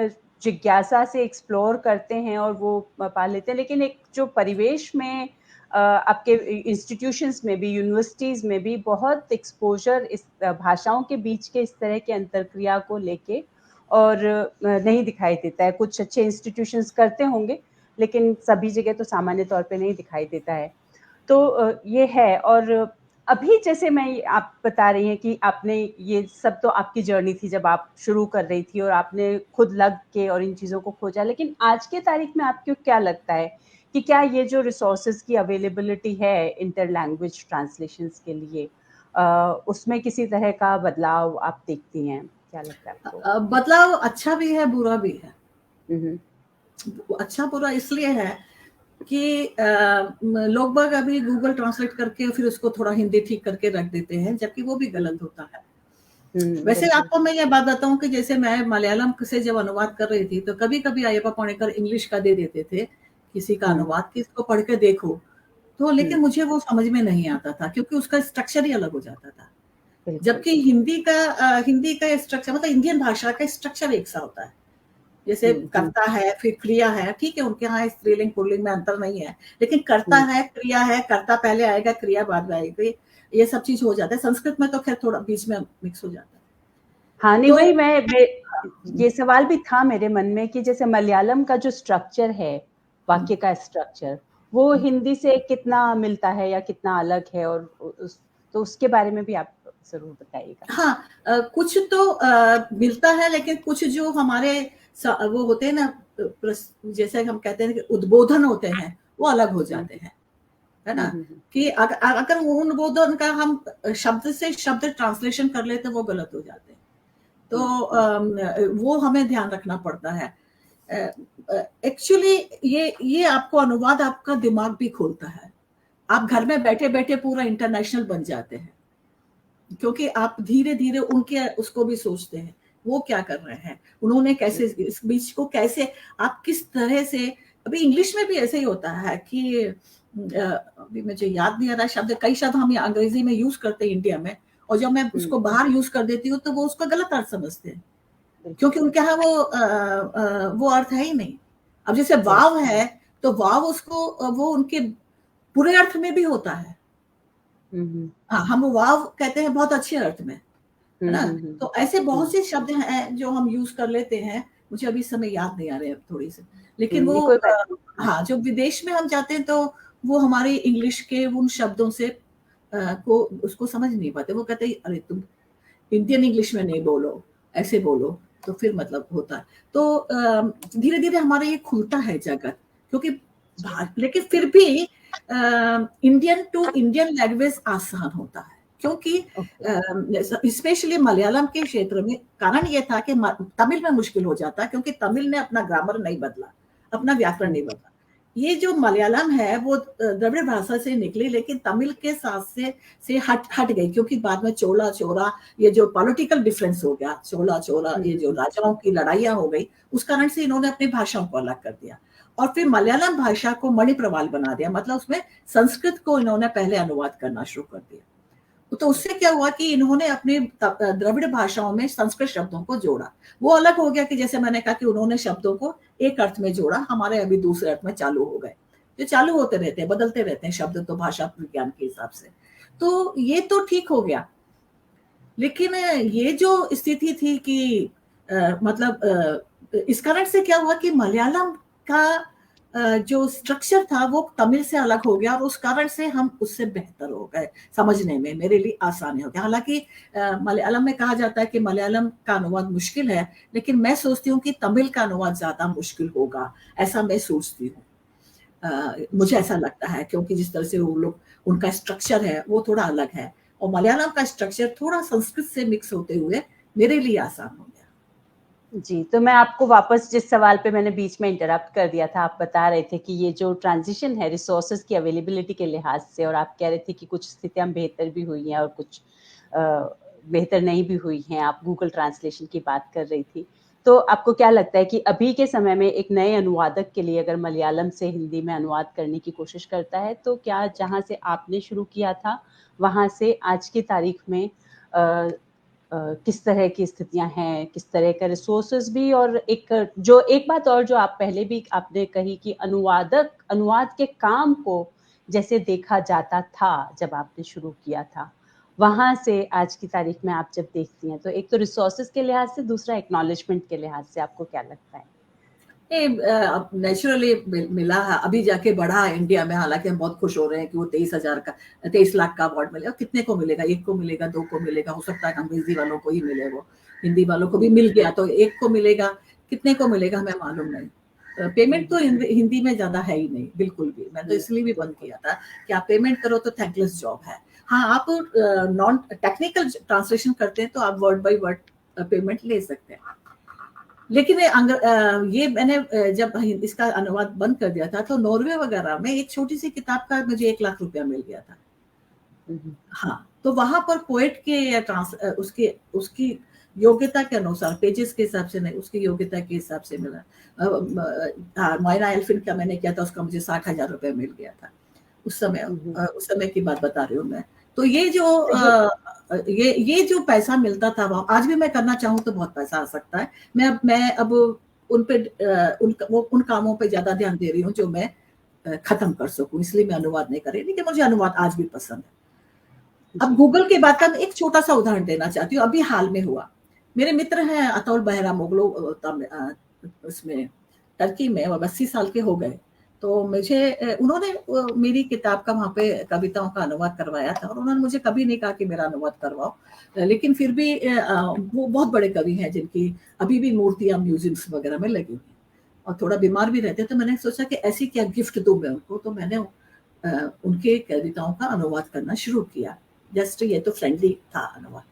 जिज्ञासा से एक्सप्लोर करते हैं और वो पा लेते हैं, लेकिन एक जो परिवेश में आपके इंस्टीट्यूशंस में भी, यूनिवर्सिटीज़ में भी बहुत एक्सपोज़र इस भाषाओं के बीच के इस तरह के अंतर्क्रिया को लेके और नहीं दिखाई देता है। कुछ अच्छे इंस्टीट्यूशंस करते होंगे, लेकिन सभी जगह तो सामान्य तौर पे नहीं दिखाई देता है। तो ये है और अभी जैसे मैं आप बता रही हैं कि आपने ये सब तो आपकी जर्नी थी जब आप शुरू कर रही थी और आपने खुद लग के और इन चीज़ों को खोजा, लेकिन आज के तारीख में आपको क्या लगता है कि क्या ये जो रिसोर्सेज़ की अवेलेबिलिटी है इंटर लैंग्वेज ट्रांसलेशंस के लिए उसमें किसी तरह का बदलाव आप देखती हैं? क्या लगता है आपको? बदलाव अच्छा भी है, बुरा भी है। अच्छा बुरा इसलिए है कि लोग बाग अभी गूगल ट्रांसलेट करके फिर उसको थोड़ा हिंदी ठीक करके रख देते हैं, जबकि वो भी गलत होता है। वैसे आपको मैं ये बात बताऊं कि जैसे मैं मलयालम से जब अनुवाद कर रही थी तो कभी-कभी अय्यप्पा पौणेकर इंग्लिश का दे देते थे किसी का अनुवाद कि इसको पढ़ के देखो। तो लेकिन मुझे वो समझ में नहीं आता था क्योंकि उसका स्ट्रक्चर ही अलग हो जाता था। जबकि हिंदी का स्ट्रक्चर मतलब इंडियन भाषा का स्ट्रक्चर एक सा होता है। जैसे कर्ता है, फिर क्रिया है, ठीक है, उनके यहाँ स्त्रीलिंग पुल्लिंग में अंतर नहीं है, लेकिन कर्ता है, क्रिया है, कर्ता पहले आएगा, क्रिया बाद में आएगी, ये सब चीज हो जाता है। संस्कृत में तो खैर थोड़ा बीच में मिक्स हो जाता है। हाँ, नहीं वही मैं ये सवाल भी था मेरे मन में कि जैसे मलयालम का जो स्ट्रक्चर है, वाक्य का स्ट्रक्चर, वो हिंदी से कितना मिलता है या कितना अलग है और तो उसके बारे में भी आप ज़रूर बताइएगा। हाँ, कुछ तो मिलता है, लेकिन कुछ जो हमारे वो होते हैं ना, जैसे हम कहते हैं कि उद्बोधन होते हैं, वो अलग हो जाते हैं, है ना? कि अगर उद्बोधन का हम शब्द से शब्द ट्रांसलेशन कर लेते हैं, वो गलत हो जाते हैं। तो वो हमें ध्यान रखना पड़ता है। एक्चुअली ये आपको अनुवाद आपका दिमाग भी खोलता है। आप घर में बैठे-बैठे पूरा इंटरनेशनल बन जाते हैं, क्योंकि आप धीरे-धीरे उनके उसको भी सोचते हैं, वो क्या कर रहे हैं, उन्होंने कैसे इस बीच को कैसे आप किस तरह से। अभी इंग्लिश में भी ऐसे ही होता है कि अभी मुझे याद नहीं आ रहा शब्द, कई शब्द हम अंग्रेजी में यूज करते हैं इंडिया में, और जब मैं उसको बाहर यूज कर देती हूँ तो वो उसका गलत अर्थ समझते हैं, क्योंकि उनके यहाँ वो अर्थ है ही नहीं। अब जैसे वाव है तो वाव उसको वो उनके पूरे अर्थ में भी होता है। हाँ, हम वाव कहते हैं बहुत अच्छे अर्थ में, है ना? तो ऐसे बहुत से शब्द हैं जो हम यूज कर लेते हैं, मुझे अभी समय याद नहीं आ रहे अब थोड़ी सी, लेकिन वो हाँ, जो विदेश में हम जाते हैं तो वो हमारे इंग्लिश के उन शब्दों से को उसको समझ नहीं पाते। वो कहते हैं अरे तुम इंडियन इंग्लिश में नहीं बोलो, ऐसे बोलो, तो फिर मतलब होता है। तो धीरे-धीरे हमारा ये खुलता है जगत, क्योंकि लेकिन फिर भी इंडियन टू इंडियन लैंग्वेज आसान होता है, क्योंकि ओके। स्पेशली मलयालम के क्षेत्र में कारण ये था कि तमिल में मुश्किल हो जाता क्योंकि तमिल ने अपना ग्रामर नहीं बदला, अपना व्याकरण नहीं बदला। ये जो मलयालम है वो द्रविड़ भाषा से निकली, लेकिन तमिल के साथ से हट गई, क्योंकि बाद में चोला चोरा ये जो पॉलिटिकल डिफरेंस हो गया, चोला चोरा ये जो राजाओं की लड़ाइयां हो गई, उस कारण से इन्होंने अपनी भाषाओं को अलग कर दिया और फिर मलयालम भाषा को मणिप्रवाल बना दिया, मतलब उसमें संस्कृत को इन्होंने पहले अनुवाद करना शुरू कर दिया। तो उससे क्या हुआ कि इन्होंने अपनी द्रविड़ भाषाओं में संस्कृत शब्दों को जोड़ा। वो अलग हो गया कि जैसे मैंने कहा कि उन्होंने शब्दों को एक अर्थ में जोड़ा, हमारे अभी दूसरे अर्थ में चालू हो गए, जो चालू होते रहते हैं, बदलते रहते हैं शब्द तो भाषा विज्ञान के हिसाब से। तो ये तो ठीक हो गया, लेकिन ये जो स्थिति थी कि इस कारण से क्या हुआ कि मलयालम का जो स्ट्रक्चर था वो तमिल से अलग हो गया और उस कारण से हम उससे बेहतर हो गए, समझने में मेरे लिए आसानी हो गया। हालांकि मलयालम में कहा जाता है कि मलयालम का अनुवाद मुश्किल है, लेकिन मैं सोचती हूँ कि तमिल का अनुवाद ज्यादा मुश्किल होगा, ऐसा मैं सोचती हूँ। मुझे ऐसा लगता है, क्योंकि जिस तरह से वो लोग, उनका स्ट्रक्चर है वो थोड़ा अलग है और मलयालम का स्ट्रक्चर थोड़ा संस्कृत से मिक्स होते हुए मेरे लिए आसान हो गया। जी, तो मैं आपको वापस जिस सवाल पे मैंने बीच में इंटरप्ट कर दिया था, आप बता रहे थे कि ये जो ट्रांजिशन है रिसोर्सेज की अवेलेबिलिटी के लिहाज से, और आप कह रहे थे कि कुछ स्थितियां बेहतर भी हुई हैं और कुछ बेहतर नहीं भी हुई हैं, आप गूगल ट्रांसलेशन की बात कर रही थी। तो आपको क्या लगता है कि अभी के समय में एक नए अनुवादक के लिए अगर मलयालम से हिंदी में अनुवाद करने की कोशिश करता है, तो क्या जहाँ से आपने शुरू किया था वहाँ से आज की तारीख में किस तरह की स्थितियां हैं, किस तरह का रिसोर्सेज भी, और एक बात और जो आप पहले भी आपने कही कि अनुवाद के काम को जैसे देखा जाता था जब आपने शुरू किया था, वहां से आज की तारीख में आप जब देखती हैं, तो एक तो रिसोर्सेज के लिहाज से, दूसरा एक्नॉलेजमेंट के लिहाज से आपको क्या लगता है? नेचुरली मिला है, अभी जाके बढ़ा है इंडिया में। हालांकि हम बहुत खुश हो रहे हैं कि वो 23 लाख का अवार्ड मिलेगा। कितने को मिलेगा? एक को मिलेगा, दो को मिलेगा, हो सकता है अंग्रेजी वालों को ही मिले, वो हिंदी वालों को भी मिल गया तो एक को मिलेगा, कितने को मिलेगा हमें मालूम नहीं। पेमेंट तो हिंदी में ज्यादा है ही नहीं, बिल्कुल भी। मैं तो इसलिए भी बंद किया था कि आप पेमेंट करो तो थैंकलेस जॉब है। हाँ, आप नॉन टेक्निकल ट्रांसलेशन करते हैं तो आप वर्ड बाय वर्ड पेमेंट ले सकते हैं। लेकिन ये मैंने जब इसका अनुवाद बंद कर दिया था तो नॉर्वे वगैरह में एक छोटी सी किताब का मुझे 1 लाख रुपया मिल गया था। हाँ, तो वहां पर पोएट के या उसके उसकी योग्यता के अनुसार, पेजेस के हिसाब से नहीं, उसकी योग्यता के हिसाब से मिला। मायना एल्फिन का मैंने किया था, उसका मुझे 60,000 रुपया मिल गया था उस समय की बात बता रही हूँ मैं। तो ये जो पैसा मिलता था वो आज भी मैं करना चाहूँ तो बहुत पैसा आ सकता है। मैं अब उन कामों पे ज्यादा ध्यान दे रही हूँ जो मैं खत्म कर सकूं, इसलिए मैं अनुवाद नहीं कर रही, लेकिन मुझे अनुवाद आज भी पसंद है। अब गूगल के बाद का मैं एक छोटा सा उदाहरण देना चाहती हूँ, अभी हाल में हुआ। मेरे मित्र हैं अतुल बहरा मोगलो, उसमें टर्की में, वो 80 साल के हो गए। तो मुझे उन्होंने मेरी किताब का वहां पे कविताओं का अनुवाद करवाया था और उन्होंने मुझे कभी नहीं कहा कि मेरा अनुवाद करवाओ, लेकिन फिर भी वो बहुत बड़े कवि हैं जिनकी अभी भी मूर्तियां म्यूजियम्स वगैरह में लगी हुई और थोड़ा बीमार भी रहते। तो मैंने सोचा कि ऐसी क्या गिफ्ट दूं मैं उनको, तो मैंने उनके कविताओं का अनुवाद करना शुरू किया। जस्ट ये तो फ्रेंडली था अनुवाद।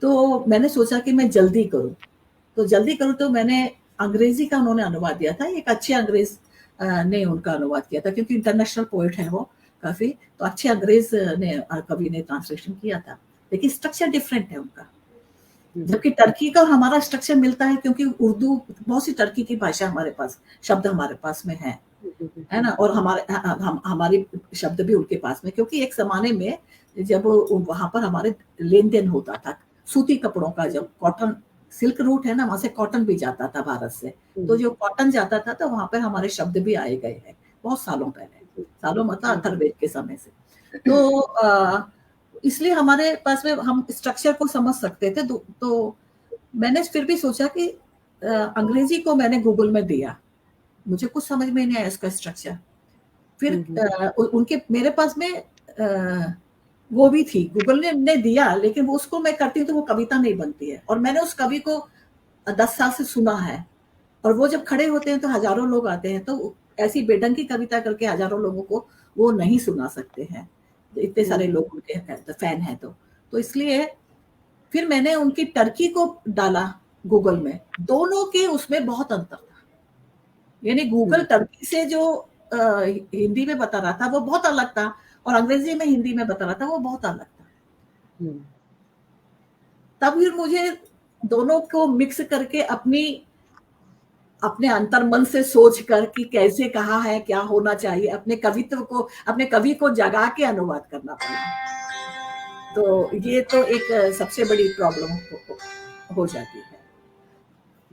तो मैंने सोचा कि मैं जल्दी करूं तो मैंने अंग्रेजी का उन्होंने अनुवाद दिया था। एक अच्छे अंग्रेज ने उनका अनुवाद किया था, क्योंकि इंटरनेशनल पोएट है वो काफी, तो अच्छे अंग्रेज ने कवि ने ट्रांसलेशन किया था, लेकिन स्ट्रक्चर डिफरेंट है उनका। जबकि टर्की का हमारा स्ट्रक्चर मिलता है, क्योंकि उर्दू, बहुत सी टर्की की भाषा हमारे पास, शब्द हमारे पास में है ना, और हमारी शब्द भी उनके पास में, क्योंकि एक जमाने में जब वहां पर हमारे लेन देन होता था सूती कपड़ों का, जब कॉटन सिल्क रूट है ना, वहां से कॉटन भी जाता था भारत से, तो जो कॉटन जाता था तो वहां पर हमारे शब्द भी आए गए हैं बहुत सालों पहले, सालों मतलब अथर्ववेद के समय से। तो इसलिए हमारे पास में हम स्ट्रक्चर को समझ सकते थे। तो मैंने फिर भी सोचा कि अंग्रेजी को मैंने गूगल में दिया, मुझे कुछ समझ में नहीं आया इसका स्ट्रक्चर। फिर उनके मेरे पास में वो भी थी, गूगल ने दिया, लेकिन वो उसको मैं करती हूँ तो वो कविता नहीं बनती है। और मैंने उस कवि को 10 साल से सुना है, और वो जब खड़े होते हैं तो हजारों लोग आते हैं, तो ऐसी बेढंगी कविता करके हजारों लोगों को वो नहीं सुना सकते हैं, इतने सारे लोग उनके फैन हैं। तो इसलिए फिर मैंने उनकी टर्की को डाला गूगल में, दोनों के उसमें बहुत अंतर था। यानी गूगल टर्की से जो हिंदी में बता रहा था वो बहुत अलग था, और अंग्रेजी में हिंदी में बता रहा था वो बहुत अलग था। तब फिर मुझे दोनों को मिक्स करके अपने अंतर्मन से सोच कर कि कैसे कहा है, क्या होना चाहिए, अपने कवित्व को, अपने कवि को जगा के अनुवाद करना पड़ा। तो ये तो एक सबसे बड़ी प्रॉब्लम हो जाती है।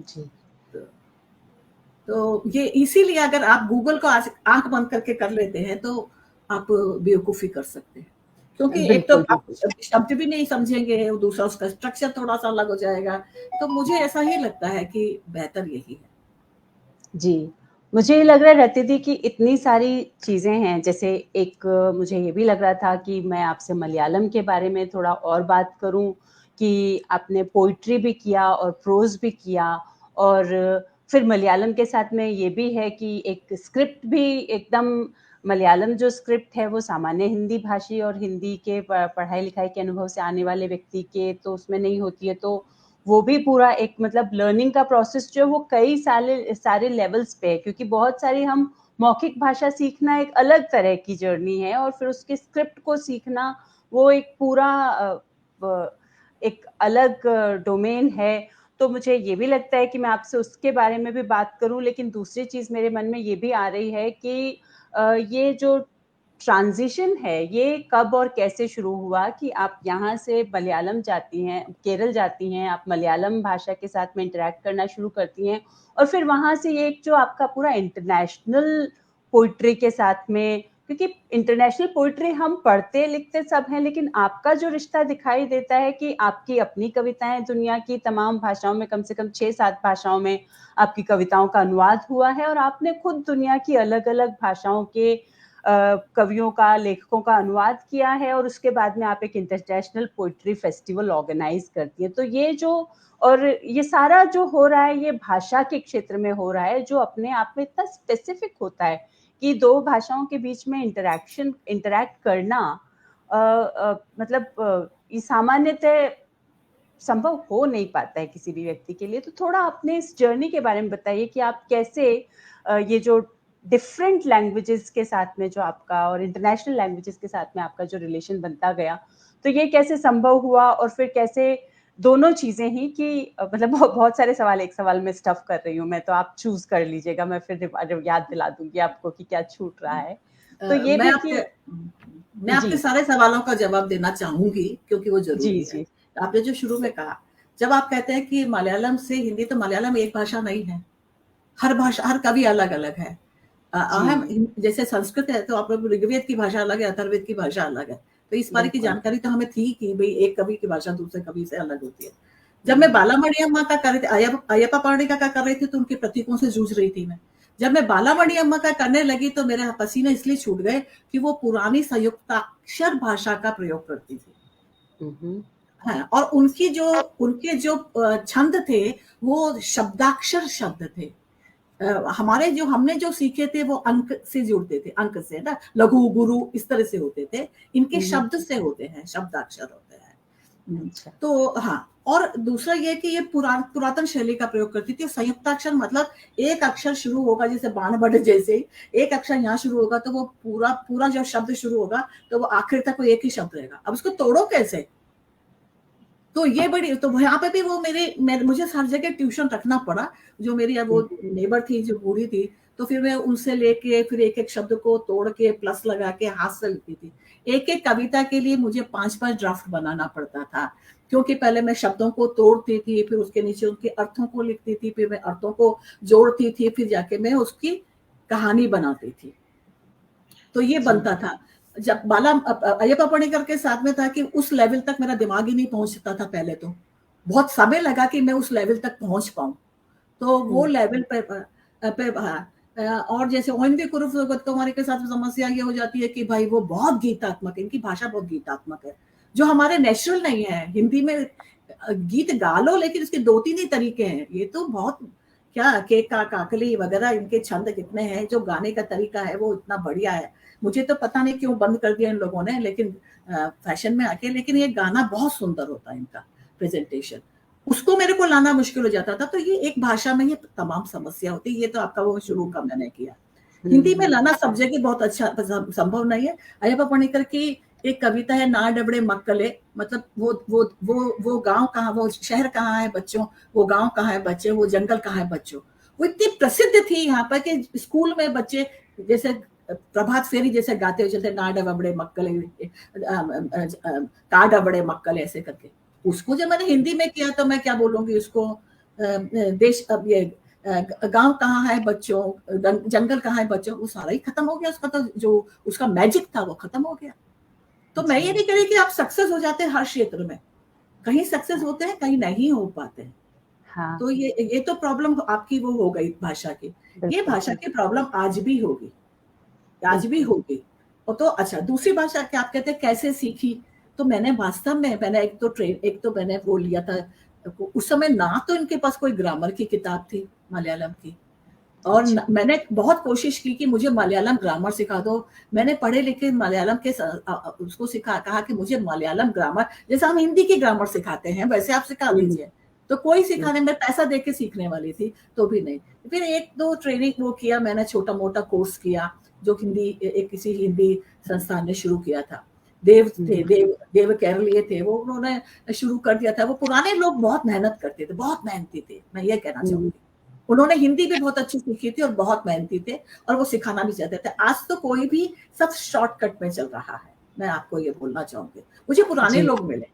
जी। तो ये इसीलिए अगर आप गूगल को आंख बंद करके कर लेते हैं तो आप बेवकूफी कर सकते हैं, क्योंकि एक तो बिल्कुल, आप बिल्कुल। शब्द भी नहीं समझेंगे, दूसरा उसका स्ट्रक्चर थोड़ा सा अलग हो जाएगा। तो मुझे ऐसा ही लगता है कि बेहतर यही है। जी, मुझे ये लग रहा है रति दी कि इतनी सारी चीज़ें हैं, जैसे एक मुझे ये भी लग रहा था कि मैं आपसे मलयालम के बारे में थोड़ा और बात करूँ, कि आपने पोएट्री भी किया और प्रोज़ भी किया, और फिर मलयालम के साथ में ये भी है कि एक स्क्रिप्ट भी एकदम, मलयालम जो स्क्रिप्ट है वो सामान्य हिंदी भाषी और हिंदी के पढ़ाई-लिखाई के अनुभव से आने वाले व्यक्ति के तो उसमें नहीं होती है, तो वो भी पूरा एक मतलब लर्निंग का प्रोसेस जो है वो कई सारे लेवल्स पे है, क्योंकि बहुत सारी हम मौखिक भाषा सीखना एक अलग तरह की जर्नी है, और फिर उसके स्क्रिप्ट को सीखना वो एक पूरा एक अलग डोमेन है। तो मुझे ये भी लगता है कि मैं आपसे उसके बारे में भी बात करूं, लेकिन दूसरी चीज मेरे मन में ये भी आ रही है कि ये जो ट्रांजिशन है ये कब और कैसे शुरू हुआ कि आप यहाँ से मलयालम जाती हैं, केरल जाती हैं, आप मलयालम भाषा के साथ में इंटरेक्ट करना शुरू करती हैं, और फिर वहाँ से ये एक जो आपका पूरा इंटरनेशनल पोइट्री के साथ में, क्योंकि इंटरनेशनल पोइट्री हम पढ़ते लिखते सब हैं, लेकिन आपका जो रिश्ता दिखाई देता है कि आपकी अपनी कविताएं दुनिया की तमाम भाषाओं में, कम से कम 6-7 भाषाओं में आपकी कविताओं का अनुवाद हुआ है, और आपने खुद दुनिया की अलग अलग भाषाओं के कवियों का, लेखकों का अनुवाद किया है, और उसके बाद में आप एक इंटरनेशनल पोइट्री फेस्टिवल ऑर्गेनाइज करती है। तो ये जो, और ये सारा जो हो रहा है ये भाषा के क्षेत्र में हो रहा है, जो अपने आप में इतना स्पेसिफिक होता है कि दो भाषाओं के बीच में इंटरैक्ट करना मतलब ये सामान्यतः संभव हो नहीं पाता है किसी भी व्यक्ति के लिए। तो थोड़ा अपने इस जर्नी के बारे में बताइए कि आप कैसे ये जो डिफरेंट लैंग्वेजेस के साथ में जो आपका, और इंटरनेशनल लैंग्वेजेस के साथ में आपका जो रिलेशन बनता गया, तो ये कैसे संभव हुआ, और फिर कैसे दोनों चीजें ही कि मतलब बहुत सारे सवाल एक सवाल में स्टफ कर रही हूँ मैं, तो आप चूज कर लीजिएगा, मैं फिर याद दिला दूंगी आपको कि क्या छूट रहा है। तो ये मैं भी आपके कि मैं आपके जी सारे सवालों का जवाब देना चाहूंगी, क्योंकि वो जी जरूरी है। जी आपने जो शुरू में कहा, जब आप कहते हैं कि मलयालम से हिंदी, तो मलयालम एक भाषा नहीं है, हर भाषा, हर कवि अलग अलग है। हम जी जैसे संस्कृत है तो आप लोग ऋग्वेद की भाषा अलग है, अथर्ववेद की भाषा अलग है, तो इस बारे की बिल्कुल। जानकारी तो हमें थी कि भाई एक कवि की भाषा दूसरे कवि से अलग होती है। जब मैं बालामणि अम्मा का कर रही थी, अयप्पा पाणिका का कर रही थी, तो उनके प्रतीकों से जूझ रही थी मैं। जब मैं बालामणि अम्मा का करने लगी तो मेरे पसीने इसलिए छूट गए कि वो पुरानी संयुक्ताक्षर भाषा का प्रयोग करती थी। हम्म हाँ, और उनके जो छंद थे वो शब्दाक्षर शब्द थे। हमारे जो हमने जो सीखे थे वो अंक से जुड़ते थे, अंक से ना, लघु गुरु इस तरह से होते थे, इनके शब्द से होते हैं, शब्दाक्षर होते हैं। अच्छा। तो हाँ, और दूसरा ये कि ये पुरातन शैली का प्रयोग करती थी। संयुक्ताक्षर मतलब एक अक्षर शुरू होगा, जैसे बाणभट्ट जैसे एक अक्षर यहाँ शुरू होगा तो वो पूरा पूरा जो शब्द शुरू होगा तो वो आखिर तक वो एक ही शब्द रहेगा। अब उसको तोड़ो कैसे? तो ये बड़ी, तो यहाँ पे भी वो मुझे हर जगह ट्यूशन रखना पड़ा। जो मेरी अब वो नेबर थी जो बूढ़ी थी, तो फिर मैं उनसे लेके फिर एक एक शब्द को तोड़ के प्लस लगा के हाथ से लिखती थी। एक एक कविता के लिए मुझे 5-5 ड्राफ्ट बनाना पड़ता था, क्योंकि पहले मैं शब्दों को तोड़ती थी, फिर उसके नीचे उनके अर्थों को लिखती थी, फिर मैं अर्थों को जोड़ती थी, फिर जाके मैं उसकी कहानी बनाती थी। तो ये जी बनता था। जब बाला अयप्पा पणिकर के साथ में था कि उस लेवल तक मेरा दिमाग ही नहीं पहुंचता था पहले, तो बहुत समय लगा कि मैं उस लेवल तक पहुंच पाऊं। तो वो लेवल पे हाँ, और जैसे ओएनवी कुमारी के साथ समस्या ये हो जाती है कि भाई वो बहुत गीतात्मक है, इनकी भाषा बहुत गीतात्मक है, जो हमारे नेचुरल नहीं है। हिंदी में गीत गा लो, लेकिन इसके 2-3 ही तरीके हैं। ये तो बहुत क्या के का काकली वगैरह इनके छंद कितने हैं, जो गाने का तरीका है वो इतना बढ़िया है। मुझे तो पता नहीं क्यों बंद कर दिया इन लोगों ने, लेकिन फैशन में आके, लेकिन ये गाना बहुत सुंदर होता है इनका प्रेजेंटेशन, उसको मेरे को लाना मुश्किल हो जाता था। तो ये एक भाषा में ये तमाम समस्या होती है। ये तो आपका वो शुरू का मैंने किया। हिंदी में लाना सब जगह बहुत अच्छा संभव नहीं है। अय्यप्पा पणिकर की एक कविता है, ना डबड़े मक्कले, मतलब वो गांव कहाँ, वो शहर कहाँ है बच्चों, वो गांव कहाँ है बच्चे, वो जंगल कहाँ है बच्चों। वो इतनी प्रसिद्ध थी यहाँ पर कि स्कूल में बच्चे जैसे प्रभात फेरी जैसे गाते हुए चलते, ना डबड़े मक्कले, का डबड़े मक्कले, ऐसे करके। उसको जब मैंने हिंदी में किया तो मैं क्या बोलूंगी उसको, देश अब ये गांव कहाँ है बच्चों, जंगल कहाँ है बच्चों, वो सारा ही खत्म हो गया। उसका तो जो उसका मैजिक था वो खत्म हो गया। तो मैं ये नहीं कह रही कि आप सक्सेस हो जाते हैं हर क्षेत्र में, कहीं सक्सेस होते हैं, कहीं नहीं हो पाते हैं। हाँ, तो ये तो प्रॉब्लम आपकी वो हो गई भाषा की। ये भाषा की प्रॉब्लम आज भी होगी, आज भी होगी। और तो अच्छा, दूसरी भाषा क्या आप कहते हैं कैसे सीखी, तो मैंने वास्तव में मैंने एक तो मैंने वो लिया था। उस समय ना तो इनके पास कोई ग्रामर की किताब थी मलयालम की, और अच्छा, मैंने बहुत कोशिश की कि मुझे मलयालम ग्रामर सिखा दो। मैंने पढ़े लिखे मलयालम के उसको कहा कि मुझे मलयालम ग्रामर, जैसे हम हिंदी की ग्रामर सिखाते हैं वैसे आप सिखा दीजिए। तो कोई सिखाने में पैसा दे के सीखने वाली थी, तो भी नहीं। फिर एक दो ट्रेनिंग वो किया मैंने, छोटा मोटा कोर्स किया, जो हिंदी किसी हिंदी संस्थान ने शुरू किया था। देव केरलीय थे वो, उन्होंने शुरू कर दिया था। वो पुराने लोग बहुत मेहनत करते थे, बहुत मेहनती थे, मैं ये कहना चाहूंगी। उन्होंने हिंदी भी बहुत अच्छी सीखी थी और बहुत मेहनती थे, और वो सिखाना भी चाहते थे। आज तो कोई भी सब शॉर्टकट में चल रहा है, मैं आपको ये बोलना चाहूंगी। मुझे पुराने जी, लोग मिले,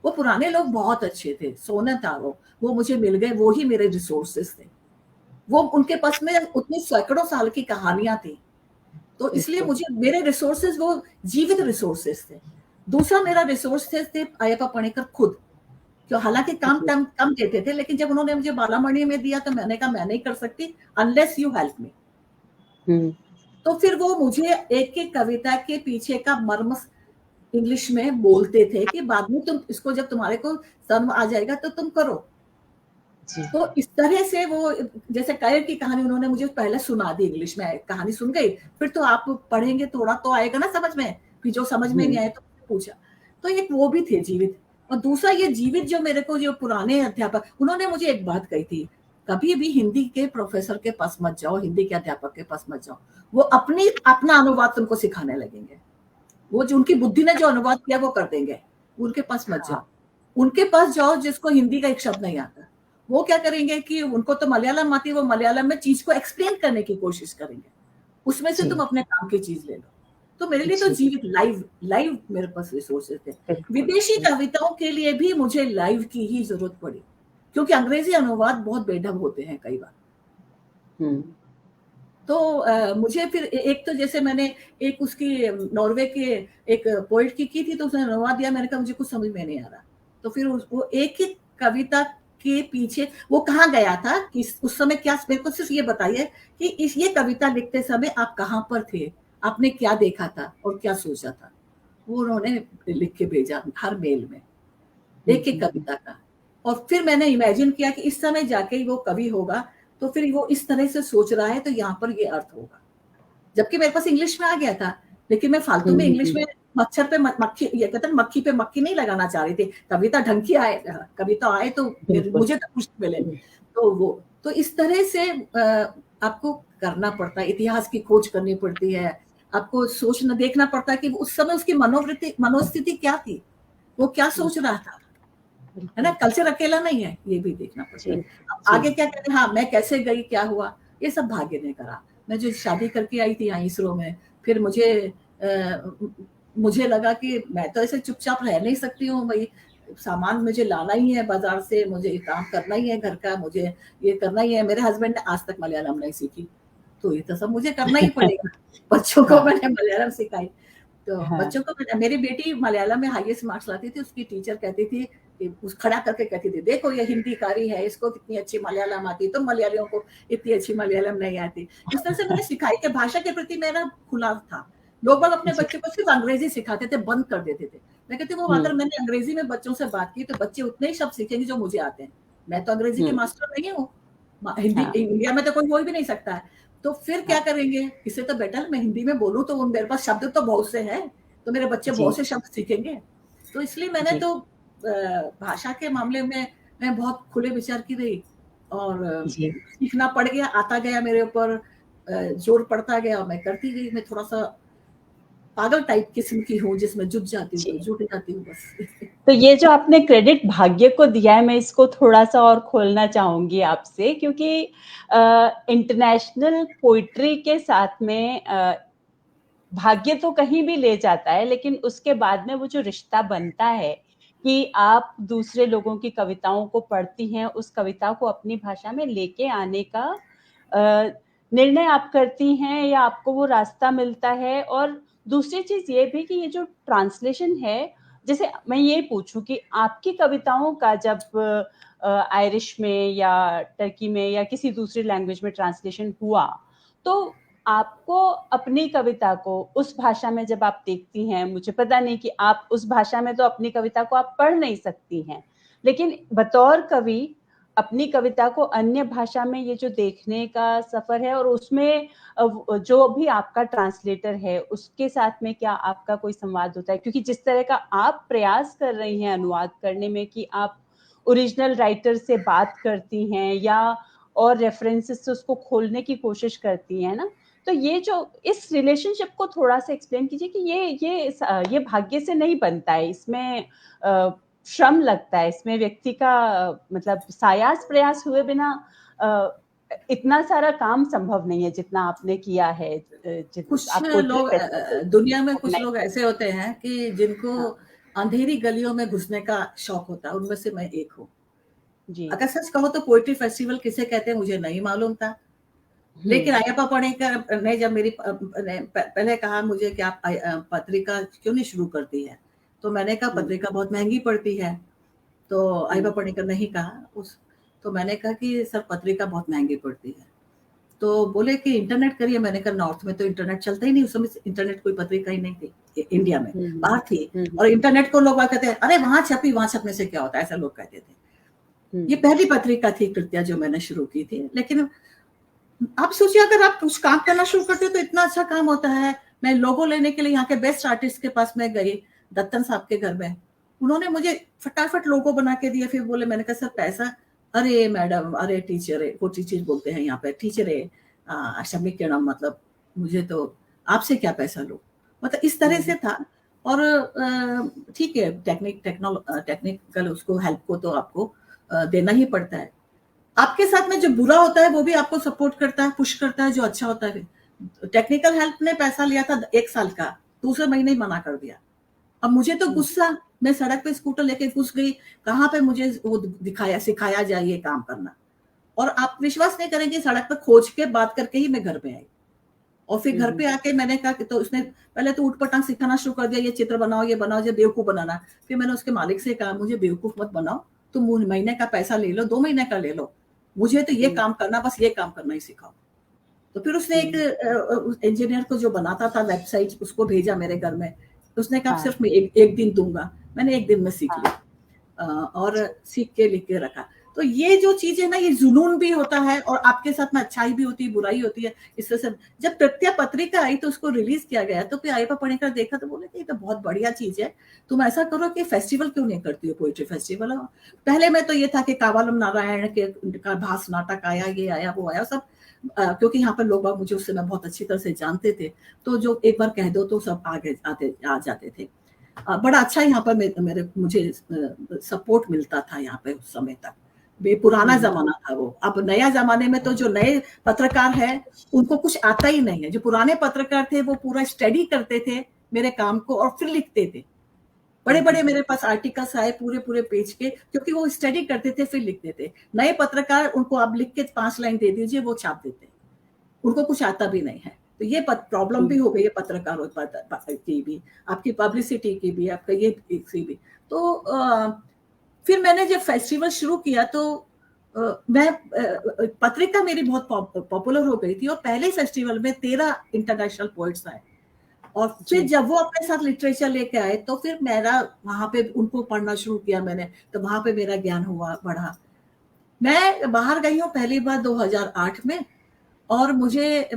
वो पुराने लोग बहुत अच्छे थे, सोना था वो मुझे मिल गए, वो ही मेरे रिसोर्सेस थे। वो उनके पास में उतनी सैकड़ों साल की कहानियां थी, तो इसलिए बिल्कुल, मुझे मेरे रिसोर्सेज वो जीवित रिसोर्सेज थे। दूसरा मेरा रिसोर्सेज थे अय्यप्पा पणिकर खुद, तो हालांकि काम जी, कम कम देते थे, लेकिन जब उन्होंने मुझे बालामणि में दिया तो मैंने कहा मैं नहीं कर सकती अनलेस यू हेल्प मी। हुँ, तो फिर वो मुझे एक एक कविता के पीछे का मर्म इंग्लिश में बोलते थे कि बाद में तुम इसको, जब तुम्हारे को समझ आ जाएगा तो तुम करो। जी, तो इस तरह से वो, जैसे कायर की कहानी उन्होंने मुझे पहले सुना दी इंग्लिश में, कहानी सुन गई, फिर तो आप पढ़ेंगे थोड़ा तो आएगा ना समझ में, फिर जो समझ में हुँ, नहीं आया तो पूछा। तो एक वो भी थे जीवित। और दूसरा ये जीवित जो मेरे को, जो पुराने अध्यापक, उन्होंने मुझे एक बात कही थी, कभी भी हिंदी के प्रोफेसर के पास मत जाओ, हिंदी के अध्यापक के पास मत जाओ, वो अपना अनुवाद तुमको सिखाने लगेंगे। वो जो उनकी बुद्धि ने जो अनुवाद किया वो कर देंगे, उनके पास मत हाँ, जाओ। उनके पास जाओ जिसको हिंदी का एक शब्द नहीं आता। वो क्या करेंगे कि उनको तो मलयालम आती है, वो मलयालम में चीज को एक्सप्लेन करने की कोशिश करेंगे, उसमें से तुम जी, अपने काम की चीज ले लो। तो मेरे लिए तो जी, जीवित लाइव लाइव मेरे पास रिसोर्सेज थे। बिल्कुल, विदेशी बिल्कुल, कविताओं के लिए भी मुझे लाइव की ही जरूरत पड़ी, क्योंकि अंग्रेजी अनुवाद बहुत बेढंग होते हैं कई बार। हुँ, तो मुझे फिर एक तो जैसे मैंने एक उसकी नॉर्वे के एक पोएट की थी, तो उसने अनुवाद दिया, मैंने कहा मुझे कुछ समझ में नहीं आ रहा। तो फिर वो एक ही कविता के पीछे वो कहाँ गया था कि उस समय क्या, मेरे को सिर्फ ये बताइए कि ये कविता लिखते समय आप कहाँ पर थे, आपने क्या देखा था और क्या सोचा था। वो उन्होंने लिख के भेजा हर मेल में, हुँ, एक एक हुँ, हुँ, कविता का। और फिर मैंने इमेजिन किया कि इस समय जाके ही वो कवि होगा, तो फिर वो इस तरह से सोच रहा है तो यहाँ पर ये अर्थ होगा। जबकि मेरे पास इंग्लिश में आ गया था, लेकिन मैं फालतू हुँ, में हुँ, इंग्लिश हुँ, में मच्छर पे मक्खी, ये कहते हैं मक्खी पे मक्खी नहीं लगाना चाह रही थी। कविता ढंग की आए, कविता आए तो बिल्कुल, मुझे तो कुछ मिले। हुँ, तो वो, तो इस तरह से आपको करना पड़ता है, इतिहास की खोज करनी पड़ती है, आपको सोचना देखना पड़ता है कि उस समय उसकी मनोस्थिति क्या थी, वो क्या हुँ, सोच रहा था, है ना? बिल्कुल, कल्चर अकेला नहीं है, ये भी देखना पड़ता है। जी, अब जी, आगे क्या करें, हाँ, मैं कैसे गई, क्या हुआ, ये सब भाग्य ने करा। मैं जो शादी करके आई थी यहाँ इसरो में, फिर मुझे लगा कि मैं तो ऐसे चुपचाप रह नहीं सकती हूँ भई, सामान मुझे लाना ही है बाज़ार से, मुझे ये काम करना ही है घर का, मुझे ये करना ही है। मेरे हस्बैंड ने आज तक मलयालम नहीं सीखी, तो ये तो सब मुझे करना ही पड़ेगा। बच्चों को हाँ, मैंने मलयालम सिखाई। तो हाँ, बच्चों को मेरी बेटी मलयालम में हाईएस्ट मार्क्स लाती थी, उसकी टीचर कहती थी कि उस खड़ा करके कहती थी, देखो ये हिंदी कारी है, इसको कितनी अच्छी मलयालम आती है, तो मलयालियों को इतनी अच्छी मलयालम नहीं आती। इस तरह से मैंने सिखाई कि भाषा के प्रति मेरा खुलाव था। लोग बाग अपने जी, बच्चों को सिर्फ अंग्रेजी सिखाते थे, बंद कर देते थे। मैं कहती वो हुँ, अगर मैंने अंग्रेजी में बच्चों से बात की तो बच्चे उतने ही शब्द सीखेंगे जो मुझे आते हैं। मैं तो अंग्रेजी की हुँ, मास्टर नहीं हूँ। हिंदी हाँ, इंडिया में तो कोई बोल भी नहीं सकता है, तो फिर क्या हाँ, करेंगे? इससे तो बेटर मैं हिंदी में बोलूँ, तो मेरे पास शब्द तो बहुत से हैं, तो मेरे बच्चे जी, बहुत से शब्द सीखेंगे। तो इसलिए मैंने जी, तो भाषा के मामले में मैं बहुत खुले विचार की रही, और जी। सीखना पड़ गया, आता गया मेरे ऊपर, जोर पड़ता गया, मैं करती गई। मैं थोड़ा-सा पागल टाइप किस्म की हूँ, जिसमें जुट जाती हूँ तो जी। जुट जाती हूँ बस। तो ये जो आपने क्रेडिट भाग्य को दिया है, मैं इसको थोड़ा-सा और खोलना चाहूँगी आपसे, क्योंकि इंटरनेशनल पोएट्री के साथ में भाग्य तो कहीं भी ले जाता है, लेकिन उसके बाद में वो जो रिश्ता बनता है कि आप दूसरे लोगों की कविताओं को पढ़ती हैं, उस कविता को अपनी भाषा में लेके आने का निर्णय आप करती हैं, या आपको वो रास्ता मिलता है। और दूसरी चीज़ ये भी कि ये जो ट्रांसलेशन है, जैसे मैं ये पूछूँ कि आपकी कविताओं का जब आयरिश में या टर्की में या किसी दूसरी लैंग्वेज में ट्रांसलेशन हुआ, तो आपको अपनी कविता को उस भाषा में जब आप देखती हैं, मुझे पता नहीं कि आप उस भाषा में तो अपनी कविता को आप पढ़ नहीं सकती हैं, लेकिन बतौर कवि अपनी कविता को अन्य भाषा में ये जो देखने का सफर है, और उसमें जो भी आपका ट्रांसलेटर है उसके साथ में क्या आपका कोई संवाद होता है? क्योंकि जिस तरह का आप प्रयास कर रही हैं अनुवाद करने में, कि आप ओरिजिनल राइटर से बात करती हैं या और रेफरेंसेस से उसको खोलने की कोशिश करती हैं ना, तो ये जो इस रिलेशनशिप को थोड़ा-सा एक्सप्लेन कीजिए कि ये भाग्य से नहीं बनता है, इसमें श्रम लगता है, इसमें व्यक्ति का मतलब सायास प्रयास हुए बिना अ, इतना सारा काम संभव नहीं है जितना आपने किया है। कुछ आप पोएट्री लोग फेस्टिवल दुनिया में कुछ लोग ऑर्गेनाइज ऐसे होते हैं कि जिनको हाँ, अंधेरी गलियों में घुसने का शौक होता है, उनमें से मैं एक हूँ। जी। अगर सच कहो तो पोएट्री फेस्टिवल किसे कहते हैं मुझे नहीं मालूम था। हुँ, लेकिन अयप्पा पणिकर ने जब मेरी ने पहले कहा मुझे कि आप पत्रिका क्यों नहीं शुरू करती है? तो मैंने कहा हुँ, पत्रिका बहुत महँगी पड़ती है। तो अयप्पा हुँ, पणिकर ने ही कहा उस तो मैंने कहा कि सर पत्रिका बहुत महँगी पड़ती है। तो बोले कि इंटरनेट करिए। मैंने कहा नॉर्थ में तो इंटरनेट चलता ही नहीं, उस समय इंटरनेट कोई पत्रिका ही नहीं थी इंडिया में, हुँ, बाहर थी। हुँ, और इंटरनेट को लोग कहते हैं अरे वहां छपी, वहां छपने से क्या होता है, ऐसा लोग कहते थे। हुँ, ये पहली पत्रिका थी कृत्या जो मैंने शुरू की थी। लेकिन आप सोचिए अगर आप कुछ काम करना शुरू करते हो तो इतना अच्छा काम होता है। मैं लोगो लेने के लिए यहाँ के बेस्ट आर्टिस्ट के पास में गई, दत्तन साहब के घर में। उन्होंने मुझे फटाफट लोगो बना के दिया। फिर बोले, मैंने कहा सर पैसा? अरे मैडम, अरे टीचर है, वो टीचर बोलते हैं यहाँ पे, टीचर है क्षमिकणम, मतलब मुझे तो आपसे क्या पैसा लो, मतलब इस तरह हुँ, से था। और ठीक है, टेक्निकल उसको हेल्प को तो आपको देना ही पड़ता है। आपके साथ में जो बुरा होता है वो भी आपको सपोर्ट करता है, पुश करता है, जो अच्छा होता है। टेक्निकल हेल्प ने पैसा लिया था 1 साल का, दूसरे महीने ही मना कर दिया। अब मुझे तो हुँ, गुस्सा, मैं सड़क पे स्कूटर लेके घुस गई, कहाँ पे मुझे वो दिखाया सिखाया जाए ये काम करना। और आप विश्वास नहीं करेंगे, सड़क पे खोज के बात करके ही मैं घर पे आई। और फिर हुँ, घर हुँ, पे आके मैंने कहा कि, तो उसने पहले तो ऊट-पटांग सिखाना शुरू कर दिया, ये चित्र बनाओ, ये बनाओ, ये बेवकूफ बनाना। फिर मैंने उसके मालिक से कहा, मुझे बेवकूफ मत बनाओ, तुम महीने का पैसा ले लो, 2 महीने का ले लो, मुझे तो ये हुँ, काम करना, बस ये काम करना ही सिखाओ। तो फिर उसने एक हुँ, इंजीनियर को जो बनाता था वेबसाइट, उसको भेजा मेरे घर में। उसने कहा हाँ, सिर्फ मैं एक दिन दूंगा। मैंने एक दिन में सीख हाँ, लिया। और सीख के लिख के रखा। तो ये जो चीज़ है ना, ये जुनून भी होता है और आपके साथ में अच्छाई भी होती है, बुराई होती है। इससे सब जब प्रत्यय पत्रिका आई तो उसको रिलीज़ किया गया, तो फिर अयप्पा पणिकर देखा तो बोले कि ये तो बहुत बढ़िया चीज़ है। तुम ऐसा करो कि फेस्टिवल क्यों नहीं करती हो, पोएट्री फेस्टिवल। पहले में तो ये था कि कावालम नारायण के का भास नाटक आया, ये आया, वो आया, सब क्योंकि यहाँ पर लोग बाग मुझे उस समय बहुत अच्छी तरह से जानते थे। तो जो एक बार कह दो तो सब आगे आ जाते थे। बड़ा अच्छा यहाँ पर मेरे मुझे सपोर्ट मिलता था यहाँ पे उस समय तक। बे पुराना हुँ, ज़माना था वो। अब नया ज़माने में तो जो नए पत्रकार हैं, उनको कुछ आता ही नहीं है। जो पुराने पत्रकार थे, वो पूरा स्टडी करते थे मेरे काम को और फिर लिखते थे। हुँ, बड़े-बड़े हुँ, मेरे पास आर्टिकल्स आए पूरे-पूरे पेज के, क्योंकि वो स्टडी करते थे, फिर लिखते थे। नए पत्रकार, उनको आप लिख के 5 लाइन दे दीजिए, वो छाप देते हैं। उनको कुछ आता भी नहीं है। तो ये प्रॉब्लम भी हुँ, हो गई है पत्रकारों की भी, आपकी पब्लिसिटी की भी, आपका ये की भी। तो फिर मैंने जब फेस्टिवल शुरू किया तो पत्रिका मेरी बहुत पॉपुलर हो गई थी और पहले फेस्टिवल में 13 इंटरनेशनल पोएट्स आए। और फिर जी, जब वो अपने साथ लिटरेचर लेके आए तो फिर मेरा वहाँ पे उनको पढ़ना शुरू किया मैंने, तो वहाँ पे मेरा ज्ञान हुआ, बढ़ा। मैं बाहर गई हूँ पहली बार 2008 में, और मुझे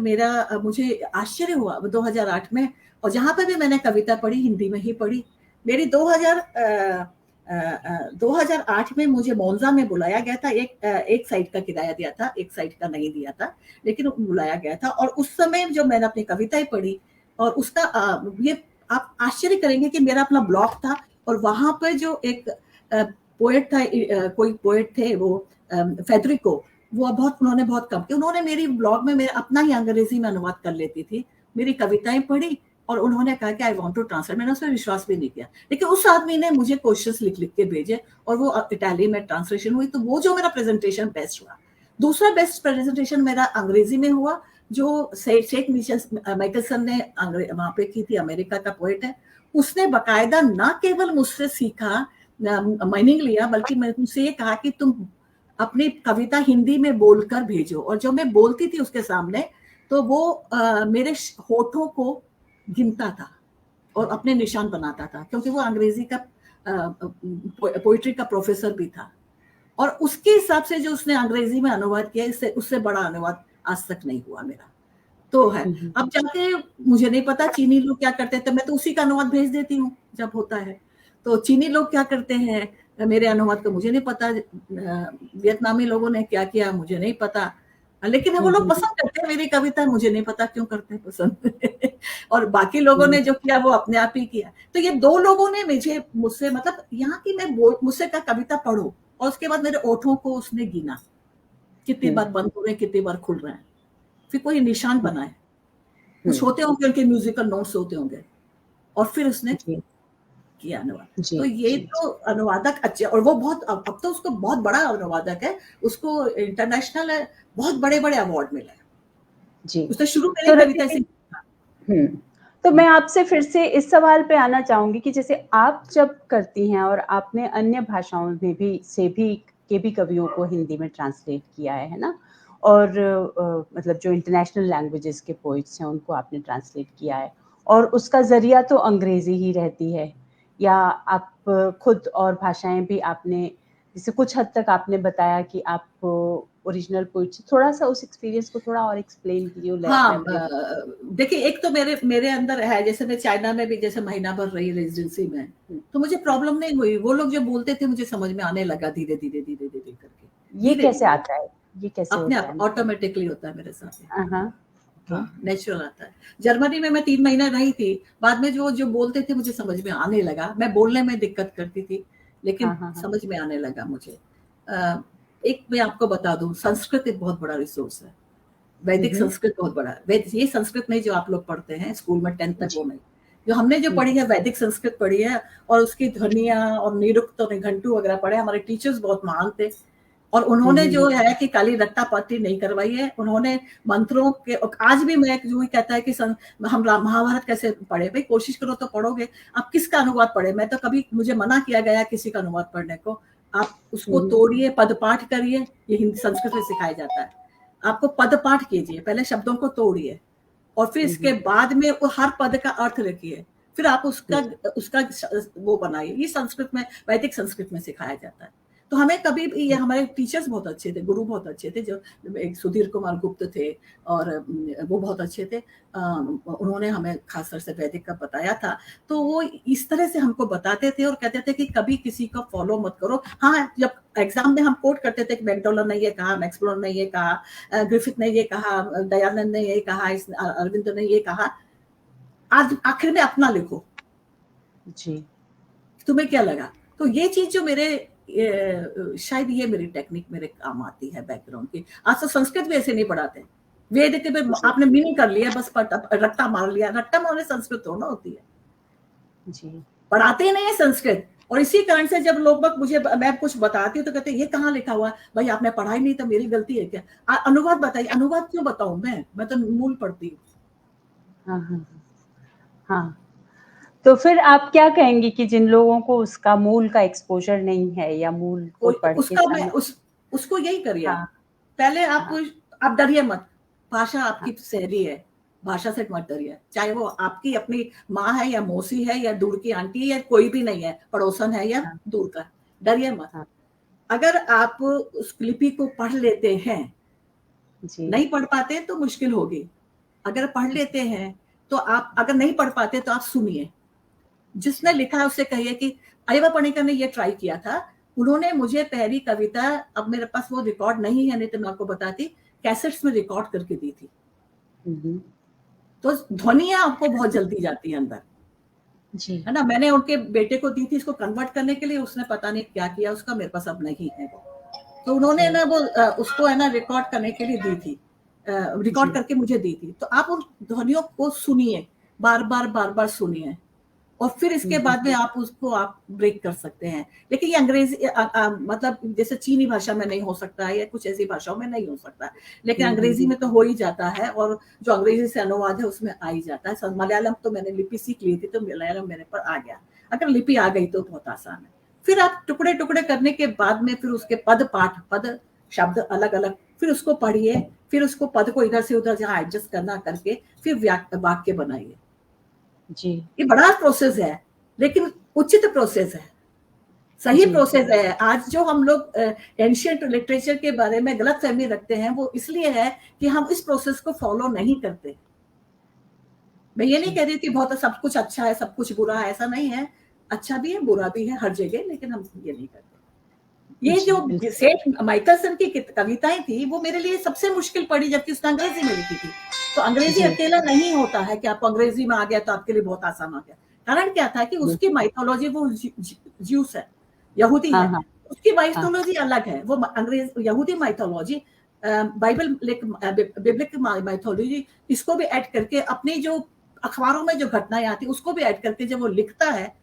आश्चर्य हुआ 2008 में, और जहाँ पे भी मैंने कविता पढ़ी हिंदी में ही पढ़ी। मेरी 2008 में मुझे मोन्जा में बुलाया गया था, एक साइड का किराया दिया था, एक साइड का नहीं दिया था, लेकिन बुलाया गया था। और उस समय जो मैंने अपनी कविताएं पढ़ी, और उसका ये आप आश्चर्य करेंगे कि मेरा अपना ब्लॉग था, और वहां पर जो एक पोएट था, कोई पोएट थे वो फेडरिको, वो उन्होंने बहुत कम किया, उन्होंने मेरी ब्लॉग में मेरा अपना ही अंग्रेजी में अनुवाद कर लेती थी, मेरी कविताएं पढ़ी, और उन्होंने कहा कि आई वांट टू ट्रांसलेट। मैंने उसमें विश्वास भी नहीं किया, लेकिन उस आदमी ने मुझे क्वेश्चंस लिख लिख के भेजे, और वो इटाली में ट्रांसलेशन हुई। तो वो जो मेरा प्रेजेंटेशन बेस्ट हुआ। दूसरा बेस्ट प्रेजेंटेशन मेरा अंग्रेजी में हुआ, जो सेठ माइकलसन ने वहां पे की थी, अमेरिका का पोएट है। उसने बकायदा ना केवल मुझसे सीखा, मीनिंग लिया, बल्कि मैंने उनसे ये कहा कि तुम अपनी कविता हिंदी में बोलकर भेजो। और जब मैं बोलती थी उसके सामने, तो वो मेरे होठों को गिनता था और अपने निशान बनाता था, क्योंकि वो अंग्रेजी का पोइट्री का प्रोफेसर भी था। और उसके हिसाब से जो उसने अंग्रेजी में अनुवाद किया, इससे उससे बड़ा अनुवाद आज तक नहीं हुआ मेरा। तो है, अब जाके मुझे नहीं पता चीनी लोग क्या करते थे, मैं तो उसी का अनुवाद भेज देती हूँ जब होता है। तो चीनी लोग क्या करते हैं, मेरे अनुवाद का मुझे नहीं पता, वियतनामी लोगों ने क्या किया मुझे नहीं पता, लेकिन वो लोग पसंद करते हैं मेरी कविता, मुझे नहीं पता क्यों करते हैं पसंद। और बाकी लोगों ने जो किया वो अपने आप ही किया। तो ये दो लोगों ने मुझसे मतलब यहाँ की मुझसे कहा कविता पढ़ो, और उसके बाद मेरे ओठों को उसने गिना, कितनी बार बंद हो रहे हैं, कितनी बार खुल रहे हैं, फिर कोई निशान बनाए, कुछ होते होंगे उनके म्यूजिकल नोट्स होते होंगे, और फिर उसने किया अनुवाद। तो ये तो अनुवादक अच्छे, और वो बहुत अब तो उसको बहुत बड़ा अनुवादक है, उसको इंटरनेशनल बहुत बड़े बड़े अवार्ड मिले जी। उसने शुरू में कविता से। तो मैं आपसे फिर से इस सवाल पे आना चाहूंगी कि जैसे आप जब करती हैं और आपने अन्य भाषाओं में भी कवियों को हिंदी में ट्रांसलेट किया है ना, और मतलब जो इंटरनेशनल लैंग्वेजेस के पोइट्स हैं उनको आपने ट्रांसलेट किया है, और उसका जरिया तो अंग्रेजी ही रहती है, या आप खुद और भाषाएं भी आपने, जैसे कुछ हद तक आपने बताया कि आप ओरिजिनल पोइट्री, थोड़ा सा उस एक्सपीरियंस को थोड़ा और एक्सप्लेन कीजिए। हाँ, देखिए एक तो मेरे अंदर है, जैसे मैं चाइना में भी जैसे महीना भर रही रेजिडेंसी में, तो मुझे प्रॉब्लम नहीं हुई, वो लोग जो बोलते थे मुझे समझ में आने लगा धीरे धीरे धीरे धीरे करके। ये कैसे आता है, ये कैसे अपने आप ऑटोमेटिकली होता है मेरे साथ, नेचुरल आता है। जर्मनी में मैं 3 महीना रही थी, बाद में जो बोलते थे मुझे समझ में आने लगा। मैं बोलने में दिक्कत करती थी, लेकिन समझ में आने लगा मुझे। एक मैं आपको बता दूं, संस्कृत एक बहुत बड़ा रिसोर्स है, वैदिक संस्कृत बहुत बड़ा है। ये संस्कृत नहीं जो आप लोग पढ़ते हैं स्कूल में 10th तक, वो नहीं, जो हमने जो पढ़ी है वैदिक संस्कृत पढ़ी है, और उसकी ध्वनियां और निरुक्त और निघंटू वगैरह पढ़े। हमारे टीचर्स बहुत महान थे, और उन्होंने जो है कि काली रट्टा पट्टी नहीं करवाई है, उन्होंने मंत्रों के, आज भी मैं जो ही कहता है कि हम महाभारत कैसे पढ़े, भाई कोशिश करो तो पढ़ोगे, आप किसका अनुवाद पढ़े। मैं तो कभी, मुझे मना किया गया किसी का अनुवाद पढ़ने को, आप उसको तोड़िए, पद पाठ करिए, ये हिंदी संस्कृत में सिखाया जाता है। आपको पद पाठ कीजिए, पहले शब्दों को तोड़िए, और फिर इसके बाद में वो हर पद का अर्थ रखिए, फिर आप उसका वो बनाइए। ये संस्कृत में, वैदिक संस्कृत में सिखाया जाता है। तो हमें कभी भी, ये हमारे टीचर्स बहुत अच्छे थे, गुरु बहुत अच्छे थे, जो एक सुधीर कुमार गुप्त थे, और वो बहुत अच्छे थे, उन्होंने हमें खासकर से वैदिक का बताया था। तो वो इस तरह से हमको बताते थे और कहते थे कि कभी किसी को फॉलो मत करो। हाँ, जब एग्जाम में हम कोट करते थे कि मैकडॉलर ने ये कहा, मैक्स प्लॉन्क ने ये कहा, ग्रिफिथ ने ये कहा, दयानंद ने ये कहा, अरविंद ने ये कहा, आज आखिर में अपना लिखो जी, तुम्हें क्या लगा। तो ये चीज जो शायद ये मेरी टेक्निक मेरे काम आती है बैकग्राउंड की। आज तो संस्कृत भी ऐसे नहीं पढ़ाते, वेद के आपने मीनिंग कर लिया, बस रट्टा मार लिया। रट्टा मारने संस्कृत थोड़ा होती है जी, पढ़ाते ही नहीं है संस्कृत। और इसी कारण से जब लोग मैं कुछ बताती हूँ तो कहते हैं ये कहाँ लिखा हुआ है, भाई आपने पढ़ा ही नहीं तो मेरी गलती है क्या। अनुवाद बताइए, अनुवाद क्यों बताऊं, मैं तो मूल पढ़ती हूँ। हाँ, तो फिर आप क्या कहेंगी कि जिन लोगों को उसका मूल का एक्सपोजर नहीं है, या मूल को पढ़ के उसको यही करिए। पहले आप डरिए मत, भाषा आपकी सहरी है, भाषा से मत डरिए, चाहे वो आपकी अपनी माँ है या मौसी है या दूर की आंटी है या कोई भी नहीं है, पड़ोसन है या दूर का, डरिए मत। अगर आप उस लिपि को पढ़ लेते हैं, जी। नहीं पढ़ पाते तो मुश्किल होगी। अगर पढ़ लेते हैं तो आप, अगर नहीं पढ़ पाते तो आप सुनिए। जिसने लिखा है उससे कहिए कि अय्यप्पा पणिकर ने ये ट्राई किया था। उन्होंने मुझे पहली कविता, अब मेरे पास वो रिकॉर्ड नहीं है, नहीं तो मैं आपको बताती, कैसेट्स में रिकॉर्ड करके दी थी। तो ध्वनियाँ आपको बहुत जल्दी जाती है अंदर, जी। है ना? मैंने उनके बेटे को दी थी इसको कन्वर्ट करने के लिए, उसने पता नहीं क्या किया उसका, मेरे पास अब नहीं है वो। तो उन्होंने जी। ना वो उसको है ना रिकॉर्ड करने के लिए दी थी, रिकॉर्ड जी। करके मुझे दी थी। तो आप उन ध्वनियों को सुनिए, बार-बार सुनिए, और फिर इसके बाद में आप उसको आप ब्रेक कर सकते हैं। लेकिन ये अंग्रेजी मतलब जैसे चीनी भाषा में नहीं हो सकता है या कुछ ऐसी भाषाओं में नहीं हो सकता, लेकिन अंग्रेजी में तो हो ही जाता है, और जो अंग्रेजी से अनुवाद है उसमें आ ही जाता है। मलयालम तो मैंने लिपि सीख ली थी, तो मलयालम मेरे पर आ गया। अगर लिपि आ गई तो बहुत आसान है। फिर आप टुकड़े टुकड़े करने के बाद में फिर उसके पद पाठ, पद शब्द अलग अलग, फिर उसको पढ़िए, फिर उसको पद को इधर से उधर जहाँ एडजस्ट करना करके फिर वाक्य बनाइए। जी। ये बड़ा प्रोसेस है, लेकिन उचित प्रोसेस है, सही जी। प्रोसेस है। आज जो हम लोग एंशिएंट लिटरेचर के बारे में गलत फहमी रखते हैं, वो इसलिए है कि हम इस प्रोसेस को फॉलो नहीं करते। मैं ये नहीं जी। कह रही कि बहुत सब कुछ अच्छा है, सब कुछ बुरा है, ऐसा नहीं है। अच्छा भी है, बुरा भी है हर जगह, लेकिन हम ये नहीं करते। ये जी, जो बिल्कुल। सेठ माइकलसन की कविताएं थी, वो मेरे लिए सबसे मुश्किल पड़ी, जबकि उसने अंग्रेजी में लिखी थी। तो अंग्रेजी जी। अकेला नहीं होता है कि आपको अंग्रेजी में आ गया तो आपके लिए बहुत आसान हो गया। कारण क्या था कि उसकी बिल्कुल। माइथोलॉजी, वो ज्यूस है, यहूदी हाँ, है, हाँ, उसकी हाँ। माइथोलॉजी अलग है। वो अंग्रेज यहूदी माइथोलॉजी, बाइबल बिब्लिक माइथोलॉजी, इसको भी ऐड करके अपनी जो अखबारों में जो घटनाएं आती उसको भी ऐड करके जब वो लिखता है,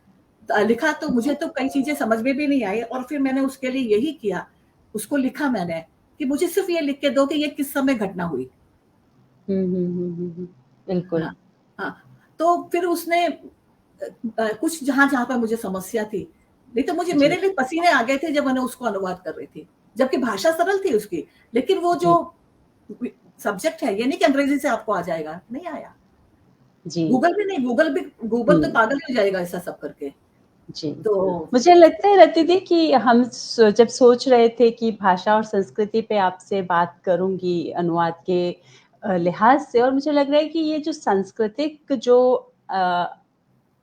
लिखा, तो मुझे तो कई चीजें समझ में भी नहीं आई, और फिर मैंने उसके लिए यही किया, उसको लिखा मैंने कि मुझे सिर्फ ये लिख के दो कि ये किस समय घटना हुई। बिल्कुल। हाँ, हाँ। तो फिर उसने कुछ जहां जहां पर मुझे समस्या थी, नहीं तो मुझे, जी। मेरे लिए पसीने आ गए थे जब मैंने उसको अनुवाद कर रही थी, जबकि भाषा सरल थी उसकी, लेकिन वो जो जी। सब्जेक्ट है, ये नहीं कि अंग्रेजी से आपको आ जाएगा, नहीं आया। जी। गूगल भी नहीं, गूगल तो हुँ। पागल ही हो जाएगा ऐसा सब करके। जी। तो मुझे लगता है रति दी कि हम जब सोच रहे थे कि भाषा और संस्कृति पे आपसे बात करूँगी अनुवाद के लिहाज से, और मुझे लग रहा है कि ये जो सांस्कृतिक जो अ,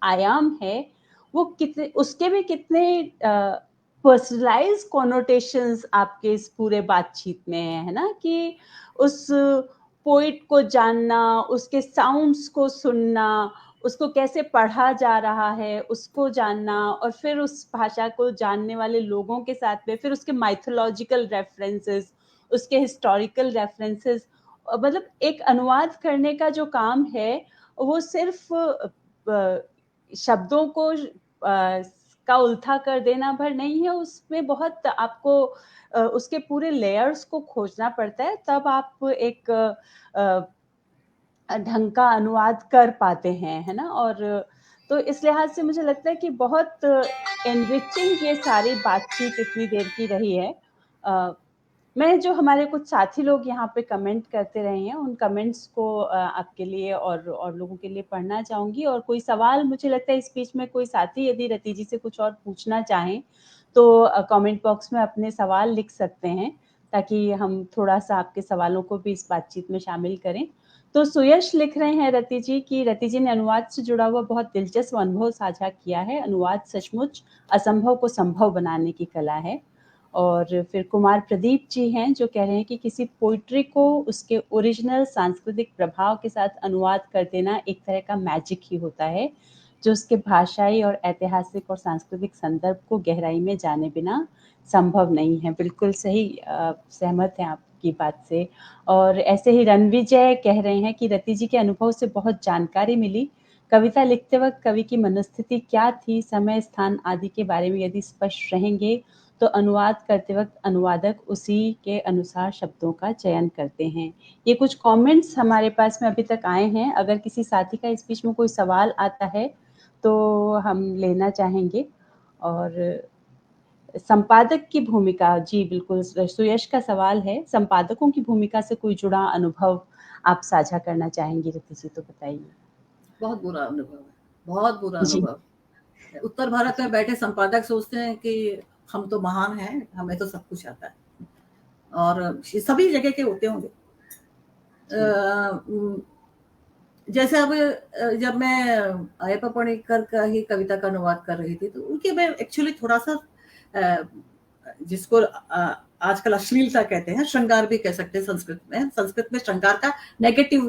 आयाम है, वो कितने, उसके भी कितने पर्सनलाइज़ कॉनोटेशंस आपके इस पूरे बातचीत में है ना? कि उस पोएट को जानना, उसके साउंड्स को सुनना, उसको कैसे पढ़ा जा रहा है, उसको जानना, और फिर उस भाषा को जानने वाले लोगों के साथ में फिर उसके माइथोलॉजिकल रेफरेंसेस, उसके हिस्टोरिकल रेफरेंसेस, मतलब एक अनुवाद करने का जो काम है, वो सिर्फ़ शब्दों को का उल्था कर देना भर नहीं है, उसमें बहुत आपको उसके पूरे लेयर्स को खोजना पड़ता है, तब आप एक ढंग का अनुवाद कर पाते हैं, है ना? और तो इस लिहाज से मुझे लगता है कि बहुत एनरिचिंग ये सारी बातचीत इतनी देर की रही है। अ, मैं जो हमारे कुछ साथी लोग यहाँ पे कमेंट करते रहे हैं, उन कमेंट्स को आपके लिए और लोगों के लिए पढ़ना चाहूँगी, और कोई सवाल मुझे लगता है इस बीच में कोई साथी यदि रति जी से कुछ और पूछना चाहें, तो कमेंट बॉक्स में अपने सवाल लिख सकते हैं, ताकि हम थोड़ा-सा आपके सवालों को भी इस बातचीत में शामिल करें। तो सुयश लिख रहे हैं रति जी कि रति जी ने अनुवाद से जुड़ा हुआ बहुत दिलचस्प अनुभव साझा किया है। अनुवाद सचमुच असंभव को संभव बनाने की कला है। और फिर कुमार प्रदीप जी हैं जो कह रहे हैं कि किसी पोएट्री को उसके ओरिजिनल सांस्कृतिक प्रभाव के साथ अनुवाद कर देना एक तरह का मैजिक ही होता है, जो उसके भाषाई और ऐतिहासिक और सांस्कृतिक संदर्भ को गहराई में जाने बिना संभव नहीं है। बिल्कुल सही, सहमत हैं आपकी बात से। और ऐसे ही रणविजय कह रहे हैं कि रति जी के अनुभव से बहुत जानकारी मिली। कविता लिखते वक़्त कवि की मनोस्थिति क्या थी, समय, स्थान आदि के बारे में यदि स्पष्ट रहेंगे, तो अनुवाद करते वक़्त अनुवादक उसी के अनुसार शब्दों का चयन करते हैं। ये कुछ कमेंट्स हमारे पास में अभी तक आए हैं। अगर किसी साथी का इस बीच में कोई सवाल आता है, तो हम लेना चाहेंगे। और संपादक की भूमिका, जी बिल्कुल, सुयश का सवाल है, संपादकों की भूमिका से कोई जुड़ा अनुभव आप साझा करना चाहेंगी रति जी, तो बताइए? बहुत बुरा अनुभव है, बहुत बुरा जी। अनुभव। उत्तर भारत में जी। बैठे संपादक सोचते हैं कि हम तो महान हैं, हमें तो सब कुछ आता है, और सभी जगह के होते होंगे। जैसे अब जब मैं अयप्पा पणिक्कर का ही कविता का अनुवाद कर रही थी, तो उनके मैं एक्चुअली थोड़ा-सा जिसको आजकल अश्लीलता कहते हैं, श्रृंगार भी कह सकते हैं संस्कृत में। संस्कृत में श्रृंगार का नेगेटिव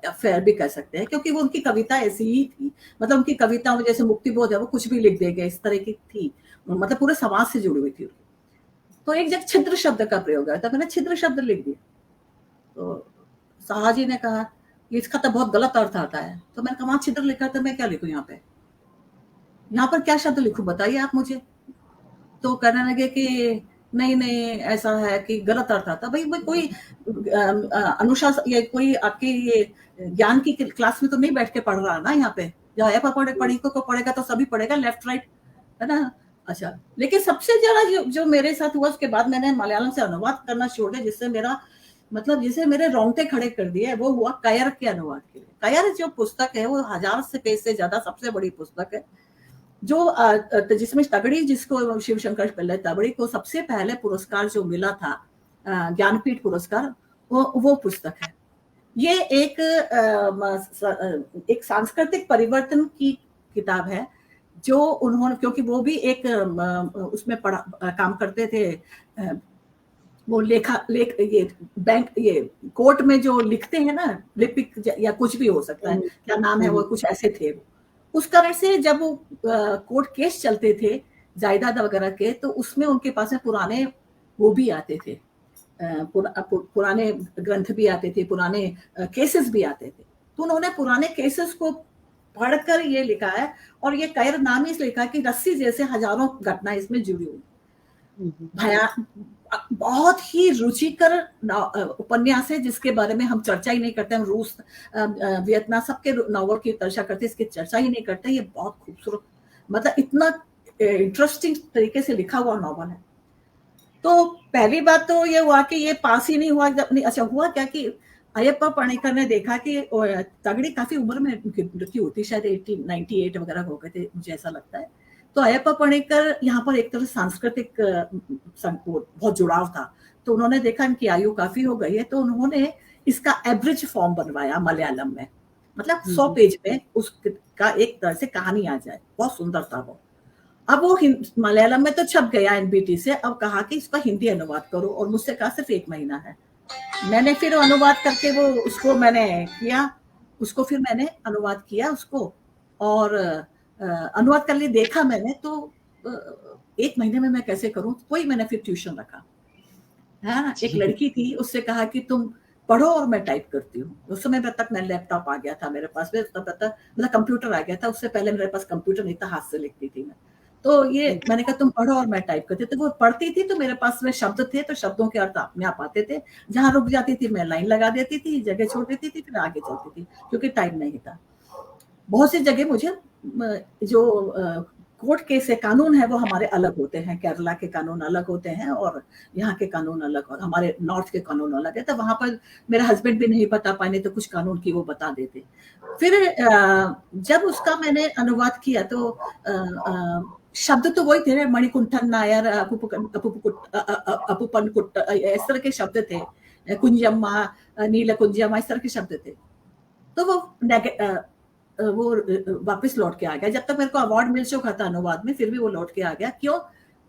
अफेयर भी कह सकते हैं, क्योंकि वो उनकी कविता ऐसी ही थी। मतलब उनकी कविताओं में जैसे मुक्तिबोध है, वो कुछ भी लिख देंगे, इस तरह की थी। मतलब पूरे समाज से जुड़ी हुई थी। तो एक जगह छिद्र शब्द का प्रयोग है, तो मैंने छिद्र शब्द लिख दिया। तो साहा जी ने कहा इसका तो बहुत गलत अर्थ आता है। तो मैंने कहा वहां छिद्र लिखा, तो मैं क्या लिखूं यहाँ पे, यहाँ पर क्या शब्द लिखूं, बताइए आप मुझे। तो कहने लगे कि नहीं नहीं ऐसा है कि गलत अर्थ आता। भाई कोई अनुशासन या कोई आपकी ये ज्ञान की क्लास में तो नहीं बैठ के पढ़ रहा ना यहाँ पे। या पढ़िको को पढ़ेगा तो सभी पढ़ेगा, लेफ्ट राइट, है ना। अच्छा, लेकिन सबसे ज्यादा जो मेरे साथ हुआ, उसके बाद मैंने मलयालम से अनुवाद करना छोड़ दिया, जिससे मेरा मतलब जिसे मेरे रोंगटे खड़े कर दिए, वो हुआ कयर के अनुवाद के लिए। कयर जो पुस्तक है वो 1000 से पेज से ज्यादा सबसे बड़ी पुस्तक है, जो जिसमें तगड़ी, जिसको शिव शंकर पिल्लई तगड़ी को सबसे पहले पुरस्कार जो मिला था, ज्ञानपीठ पुरस्कार, वो पुस्तक है। ये एक सांस्कृतिक परिवर्तन की किताब है, जो उन्होंने, क्योंकि वो भी एक उसमें काम करते थे, वो ये बैंक, ये कोर्ट में जो लिखते हैं ना, लिपिक या कुछ भी हो सकता है, क्या नाम है वो, कुछ ऐसे थे। उस कारण से जब वो कोर्ट केस चलते थे जायदाद वगैरह के, तो उसमें उनके पास में पुराने वो भी आते थे, पुराने ग्रंथ भी आते थे, पुराने केसेस भी आते थे। तो उन्होंने पुराने केसेस को पढ़कर ये लिखा है, और ये कयर नाम ही लिखा कि रस्सी जैसे हजारों घटनाएं इसमें जुड़ी हुई। भया बहुत ही रुचिकर उपन्यास है, जिसके बारे में हम चर्चा ही नहीं करते। हम रूस, वियतनाम सबके नॉवल की चर्चा करते हैं, इसकी चर्चा ही नहीं करते। ये बहुत खूबसूरत, मतलब इतना इंटरेस्टिंग तरीके से लिखा हुआ नॉवल है। तो पहली बात तो ये हुआ कि ये पास ही नहीं हुआ अपनी। अच्छा, हुआ क्या कि अयप्पा पणिक्कर ने देखा कि तगड़ी काफी उम्र में मृत्यु होती, शायद 98 वगैरह हो गए थे, मुझे ऐसा लगता है। तो अयप्पा पणिक्कर यहाँ पर एक तरह सांस्कृतिक बहुत जुड़ाव था। तो उन्होंने देखा इनकी आयु काफी हो गई है, तो उन्होंने इसका एवरेज फॉर्म बनवाया मलयालम में। मतलब 100 पेज में उसका एक तरह से कहानी आ जाए। बहुत सुंदर था वो। अब वो मलयालम में तो छप गया एनबीटी से। अब कहा कि इसका हिंदी अनुवाद करो, और मुझसे कहा सिर्फ 1 महीना है। मैंने फिर अनुवाद करके वो उसको मैंने किया, उसको फिर मैंने अनुवाद किया उसको, और अनुवाद कर लिए। देखा मैंने तो 1 महीने में मैं कैसे करूं, कोई मैंने फिर ट्यूशन रखा। हाँ, एक लड़की थी, उससे कहा कि तुम पढ़ो और मैं टाइप करती हूँ। उस समय तक मैं लैपटॉप आ गया था मेरे पास में, तब तक मतलब कंप्यूटर आ गया था। उससे पहले मेरे पास कंप्यूटर नहीं था, हाथ से लिखती थी मैं। तो ये मैंने कहा तुम पढ़ो और मैं टाइप करती। तो वो पढ़ती थी, तो मेरे पास में शब्द थे, तो शब्दों के अर्थ अपने आप आते थे। जहां रुक जाती थी मैं लाइन लगा देती थी, जगह छोड़ देती थी, फिर आगे चलती थी, क्योंकि टाइम नहीं था। बहुत सी जगह मुझे जो कोर्ट के से कानून है वो हमारे अलग होते हैं। केरला के कानून अलग होते हैं और यहाँ के कानून अलग, और हमारे नॉर्थ के कानून अलग है। तो वहां पर मेरा हस्बैंड भी नहीं बता पाए, तो कुछ कानून की वो बता देते। फिर जब उसका मैंने अनुवाद किया, तो शब्द तो वही थे, मणिकुंठन नायर, अपुपन कुट्ट, इस तरह के शब्द थे, कुंजम्मा, नील कुंजम्मा, इस तरह के शब्द थे। तो वो वापस लौट के आ गया। जब तक मेरे को अवार्ड मिल चुका था अनुवाद में, फिर भी वो लौट के आ गया। क्यों?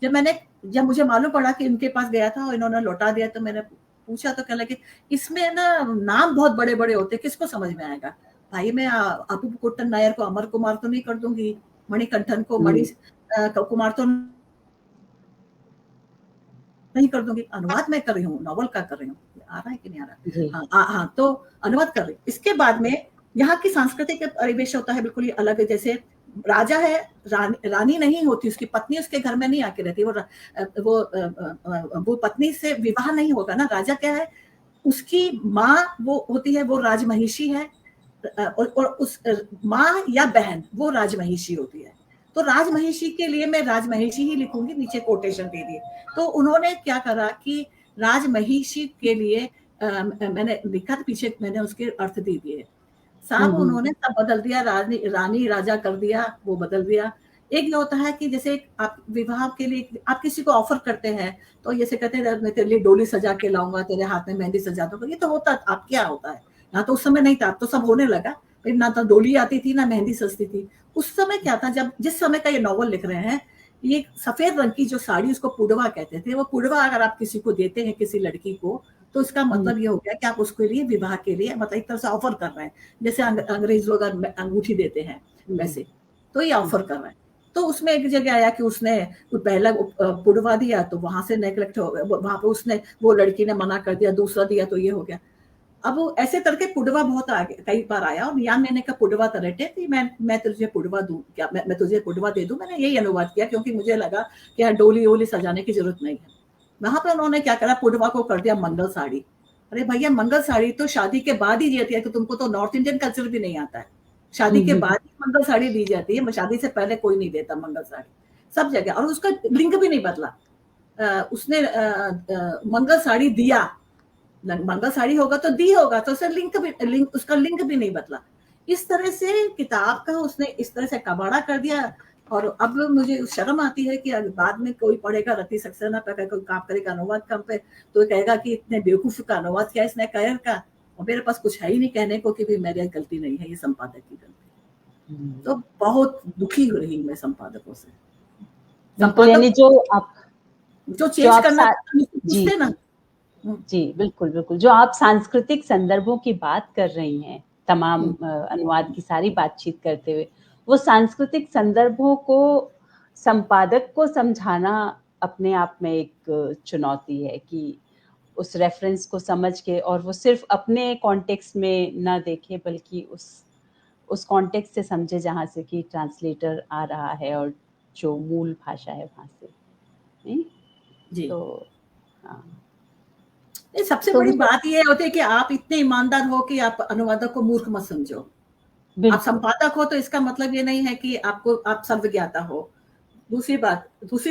जब मुझे मालूम पड़ा कि इनके पास गया था और इन्होंने लौटा दिया, तो मैंने पूछा, तो कहने लगे इसमें ना नाम बहुत बड़े बड़े होते, किसको समझ में आएगा। भाई मैं अपुकुट्टन नायर को अमर कुमार तो नहीं कर दूंगी, मणिकंठन को मणि कुमार तो नहीं कर दूंगी। अनुवाद मैं कर रही हूँ, नॉवल का कर रही हूँ। आ रहा है कि नहीं आ रहा? हाँ, तो अनुवाद कर रही हूँ। इसके बाद में यहाँ की सांस्कृतिक परिवेश होता है बिल्कुल ही अलग है। जैसे राजा है, रानी नहीं होती, उसकी पत्नी उसके घर में नहीं आके रहती। वो पत्नी से विवाह नहीं होगा ना। राजा क्या है, उसकी माँ वो होती है, वो राजमहिषी है, और उस माँ या बहन वो राजमहिषी होती है। तो राजमहिषी के लिए मैं राजमहिषी ही लिखूंगी, नीचे कोटेशन दे दिए। तो उन्होंने क्या करा कि राजमहिषी के लिए मैंने लिखा, पीछे मैंने उसके अर्थ दे दिए। साहब उन्होंने सब बदल दिया, रानी राजा कर दिया, वो बदल दिया। एक ये होता है कि जैसे आप विवाह के लिए आप किसी को ऑफर करते हैं, तो जैसे कहते हैं मैं तेरे लिए डोली सजा के लाऊंगा, तेरे हाथ में मेहंदी सजा दूंगा, ये तो होता आप क्या होता है, यहाँ तो उस समय नहीं था, अब तो सब होने लगा, फिर ना तो डोली आती थी ना मेहंदी सजती थी। उस समय क्या था, जब जिस समय का ये नॉवल लिख रहे हैं, ये सफेद रंग की जो साड़ी, उसको पुडवा कहते थे, वो पुडवा अगर आप किसी को देते हैं, किसी लड़की को, तो इसका मतलब ये हो गया कि आप उसके लिए विवाह के लिए मतलब एक तरह से ऑफर कर रहे हैं, जैसे अंग्रेज लोग अंगूठी देते हैं वैसे, तो ये ऑफर कर रहे हैं। तो उसमें एक जगह आया कि उसने पहला पुडवा दिया, तो वहां से नेगलेक्ट हो गया, वहां पे उसने वो लड़की ने मना कर दिया, दूसरा दिया तो ये हो गया। अब वो ऐसे करके पुडवा बहुत आगे कई बार आया, और या मैंने कहा पुडवा तरटे मैं तुझे पुडवा दूं क्या, मैं तुझे पुडवा दे दूं, मैंने यही अनुवाद किया, क्योंकि मुझे लगा कि यार डोली वोली सजाने की जरूरत नहीं है। वहां पर उन्होंने क्या करा, पुडवा को कर दिया मंगल साड़ी। अरे भैया, मंगल साड़ी तो शादी के बाद ही दिया, कि तुमको तो नॉर्थ इंडियन कल्चर भी नहीं आता है, शादी के बाद ही मंगल साड़ी दी जाती है, शादी से पहले कोई नहीं देता मंगल साड़ी सब जगह। और उसका लिंग भी नहीं बदला, उसने मंगल साड़ी दिया, मंगल साड़ी होगा तो दी होगा, तो उसका लिंक भी नहीं बदला। इस तरह से किताब का उसने इस तरह से कबाड़ा कर दिया। और अब मुझे शर्म आती है कि बाद में कोई पढ़ेगा रति सक्सेना पे, कोई काम करेगा अनुवाद काम पे, तो कहेगा कि इतने बेवकूफ का अनुवाद किया इसने कैर का, और मेरे पास कुछ है ही नहीं कहने को कि भी मेरी गलती नहीं है, ये संपादक की गलती। तो बहुत दुखी हो रही मैं संपादकों से। यानी जो चेंज करना जी ना। जी बिल्कुल बिल्कुल, जो आप सांस्कृतिक संदर्भों की बात कर रही हैं तमाम अनुवाद की सारी बातचीत करते हुए, वो सांस्कृतिक संदर्भों को संपादक को समझाना अपने आप में एक चुनौती है कि उस रेफरेंस को समझ के, और वो सिर्फ अपने कॉन्टेक्स्ट में ना देखे, बल्कि उस कॉन्टेक्स्ट से समझे जहाँ से कि ट्रांसलेटर आ रहा है और जो मूल भाषा है वहाँ से, नहीं? जी। तो हाँ, सबसे बड़ी बात ये होती है कि आप इतने ईमानदार हो कि आप अनुवादक को मूर्ख मत समझो। आप संपादक हो तो इसका मतलब ये नहीं है कि आप सर्वज्ञाता हो। दूसरी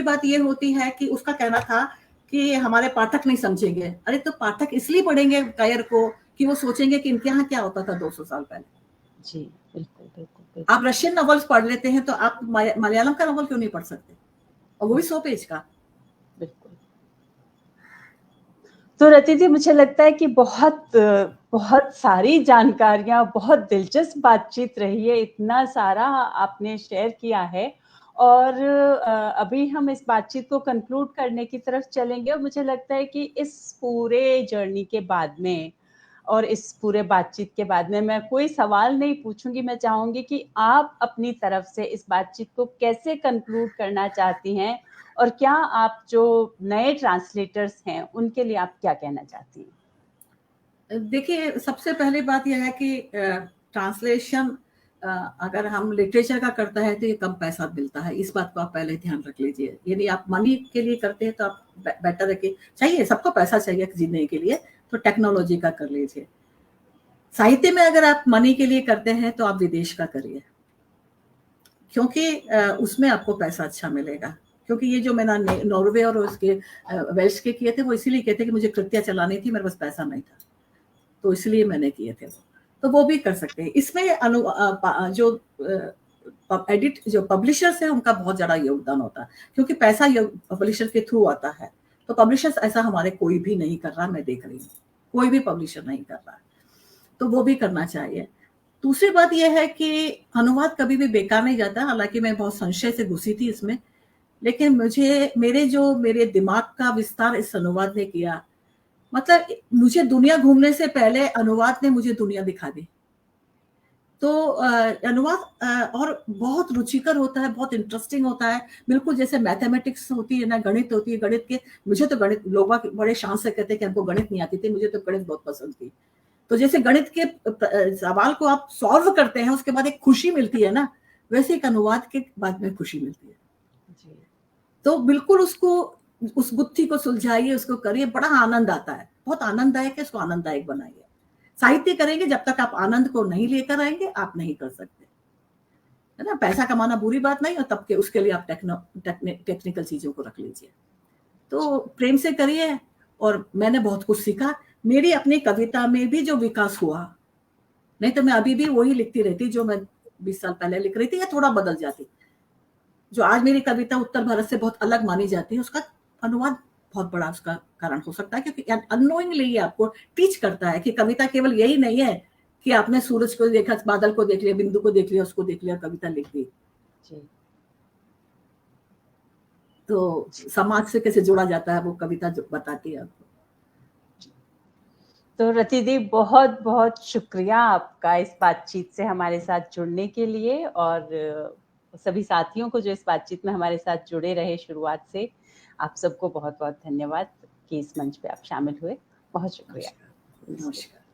बात ये होती है कि उसका कहना था कि हमारे पाठक नहीं समझेंगे। अरे तो पाठक इसलिए पढ़ेंगे कायर को कि वो सोचेंगे कि इनके यहाँ क्या होता था 200 साल पहले। जी बिल्कुल बिल्कुल। आप रशियन नॉवेल्स पढ़ लेते हैं, तो आप मलयालम का नॉवल क्यों नहीं पढ़ सकते, और वो भी 100 पेज का। बिल्कुल। तो रति जी, मुझे लगता है कि बहुत सारी जानकारियां, बहुत दिलचस्प बातचीत रही है, इतना सारा आपने शेयर किया है, और अभी हम इस बातचीत को कंक्लूड करने की तरफ चलेंगे। और मुझे लगता है कि इस पूरे जर्नी के बाद में और इस पूरे बातचीत के बाद में मैं कोई सवाल नहीं पूछूंगी, मैं चाहूंगी कि आप अपनी तरफ से इस बातचीत को कैसे कंक्लूड करना चाहती हैं, और क्या आप जो नए ट्रांसलेटर्स हैं उनके लिए आप क्या कहना चाहती हैं? देखिए, सबसे पहली बात यह है कि ट्रांसलेशन अगर हम लिटरेचर का करता है तो ये कम पैसा मिलता है, इस बात को आप पहले ध्यान रख लीजिए। यदि आप मनी के लिए करते हैं तो आप बेटर है कि चाहिए, सबको पैसा चाहिए जीने के लिए, तो टेक्नोलॉजी का कर लीजिए। साहित्य में अगर आप मनी के लिए करते हैं तो आप विदेश का करिए, क्योंकि उसमें आपको पैसा अच्छा मिलेगा। क्योंकि ये जो मैंने नॉर्वे और उसके वेल्स के किए थे, वो इसीलिए किए थे कि मुझे कृतियां चलानी थी, मेरे पास पैसा नहीं था, तो इसलिए मैंने किए थे। तो वो भी कर सकते हैं। इसमें जो एडिट जो पब्लिशर्स हैं उनका बहुत ज़्यादा योगदान होता है, क्योंकि पैसा पब्लिशर के थ्रू आता है। तो पब्लिशर्स ऐसा हमारे कोई भी नहीं कर रहा, मैं देख रही हूँ कोई भी पब्लिशर नहीं कर रहा, तो वो भी करना चाहिए। दूसरी बात यह है कि अनुवाद कभी भी बेकार नहीं जाता। हालांकि मैं बहुत संशय से घुसी थी इसमें, लेकिन मेरे दिमाग का विस्तार इस अनुवाद ने किया। मतलब मुझे दुनिया घूमने से पहले अनुवाद ने मुझे दुनिया दिखा दी। तो अनुवाद और बहुत रुचिकर होता है, बहुत इंटरेस्टिंग होता है, बिल्कुल जैसे मैथमेटिक्स होती है ना, गणित होती है। गणित के मुझे तो गणित लोग बड़े शान से कहते हैं कि हमको गणित नहीं आती थी, मुझे तो गणित बहुत पसंद थी। तो जैसे गणित के सवाल को आप सॉल्व करते हैं, उसके बाद एक खुशी मिलती है ना, वैसे एक अनुवाद के बाद में खुशी मिलती है। तो बिल्कुल उस गुत्थी को सुलझाइए, उसको करिए, बड़ा आनंद आता है, बहुत आनंददायक है, इसको आनंददायक बनाइए। साहित्य करेंगे, जब तक आप आनंद को नहीं लेकर आएंगे आप नहीं कर सकते, है ना। पैसा कमाना बुरी बात नहीं, और तब के उसके लिए आप टेक्निकल चीजों को रख लीजिए। तो प्रेम से करिए। और मैंने बहुत कुछ सीखा, मेरी अपनी कविता में भी जो विकास हुआ, नहीं तो मैं अभी भी वही लिखती रहती जो मैं 20 साल पहले लिख रही थी, या थोड़ा बदल जाती। जो आज मेरी कविता उत्तर भारत से बहुत अलग मानी जाती है, उसका अनुवाद बहुत बड़ा उसका कारण हो सकता है, क्योंकि अननोइंगली ये आपको टीच करता है कि कविता केवल यही नहीं है कि आपने सूरज को देखा, बादल को देख लिया, बिंदु को देख लिया, उसको देख लिया, कविता लिख दी। जी। तो जी। समाज से कैसे जोड़ा जाता है वो कविता जो बताती है आपको। तो रति दी, बहुत बहुत शुक्रिया आपका इस बातचीत से हमारे साथ जुड़ने के लिए, और सभी साथियों को जो इस बातचीत में हमारे साथ जुड़े रहे शुरुआत से, आप सबको बहुत बहुत धन्यवाद कि इस मंच पे आप शामिल हुए। बहुत शुक्रिया। नमस्कार। नमस्कार।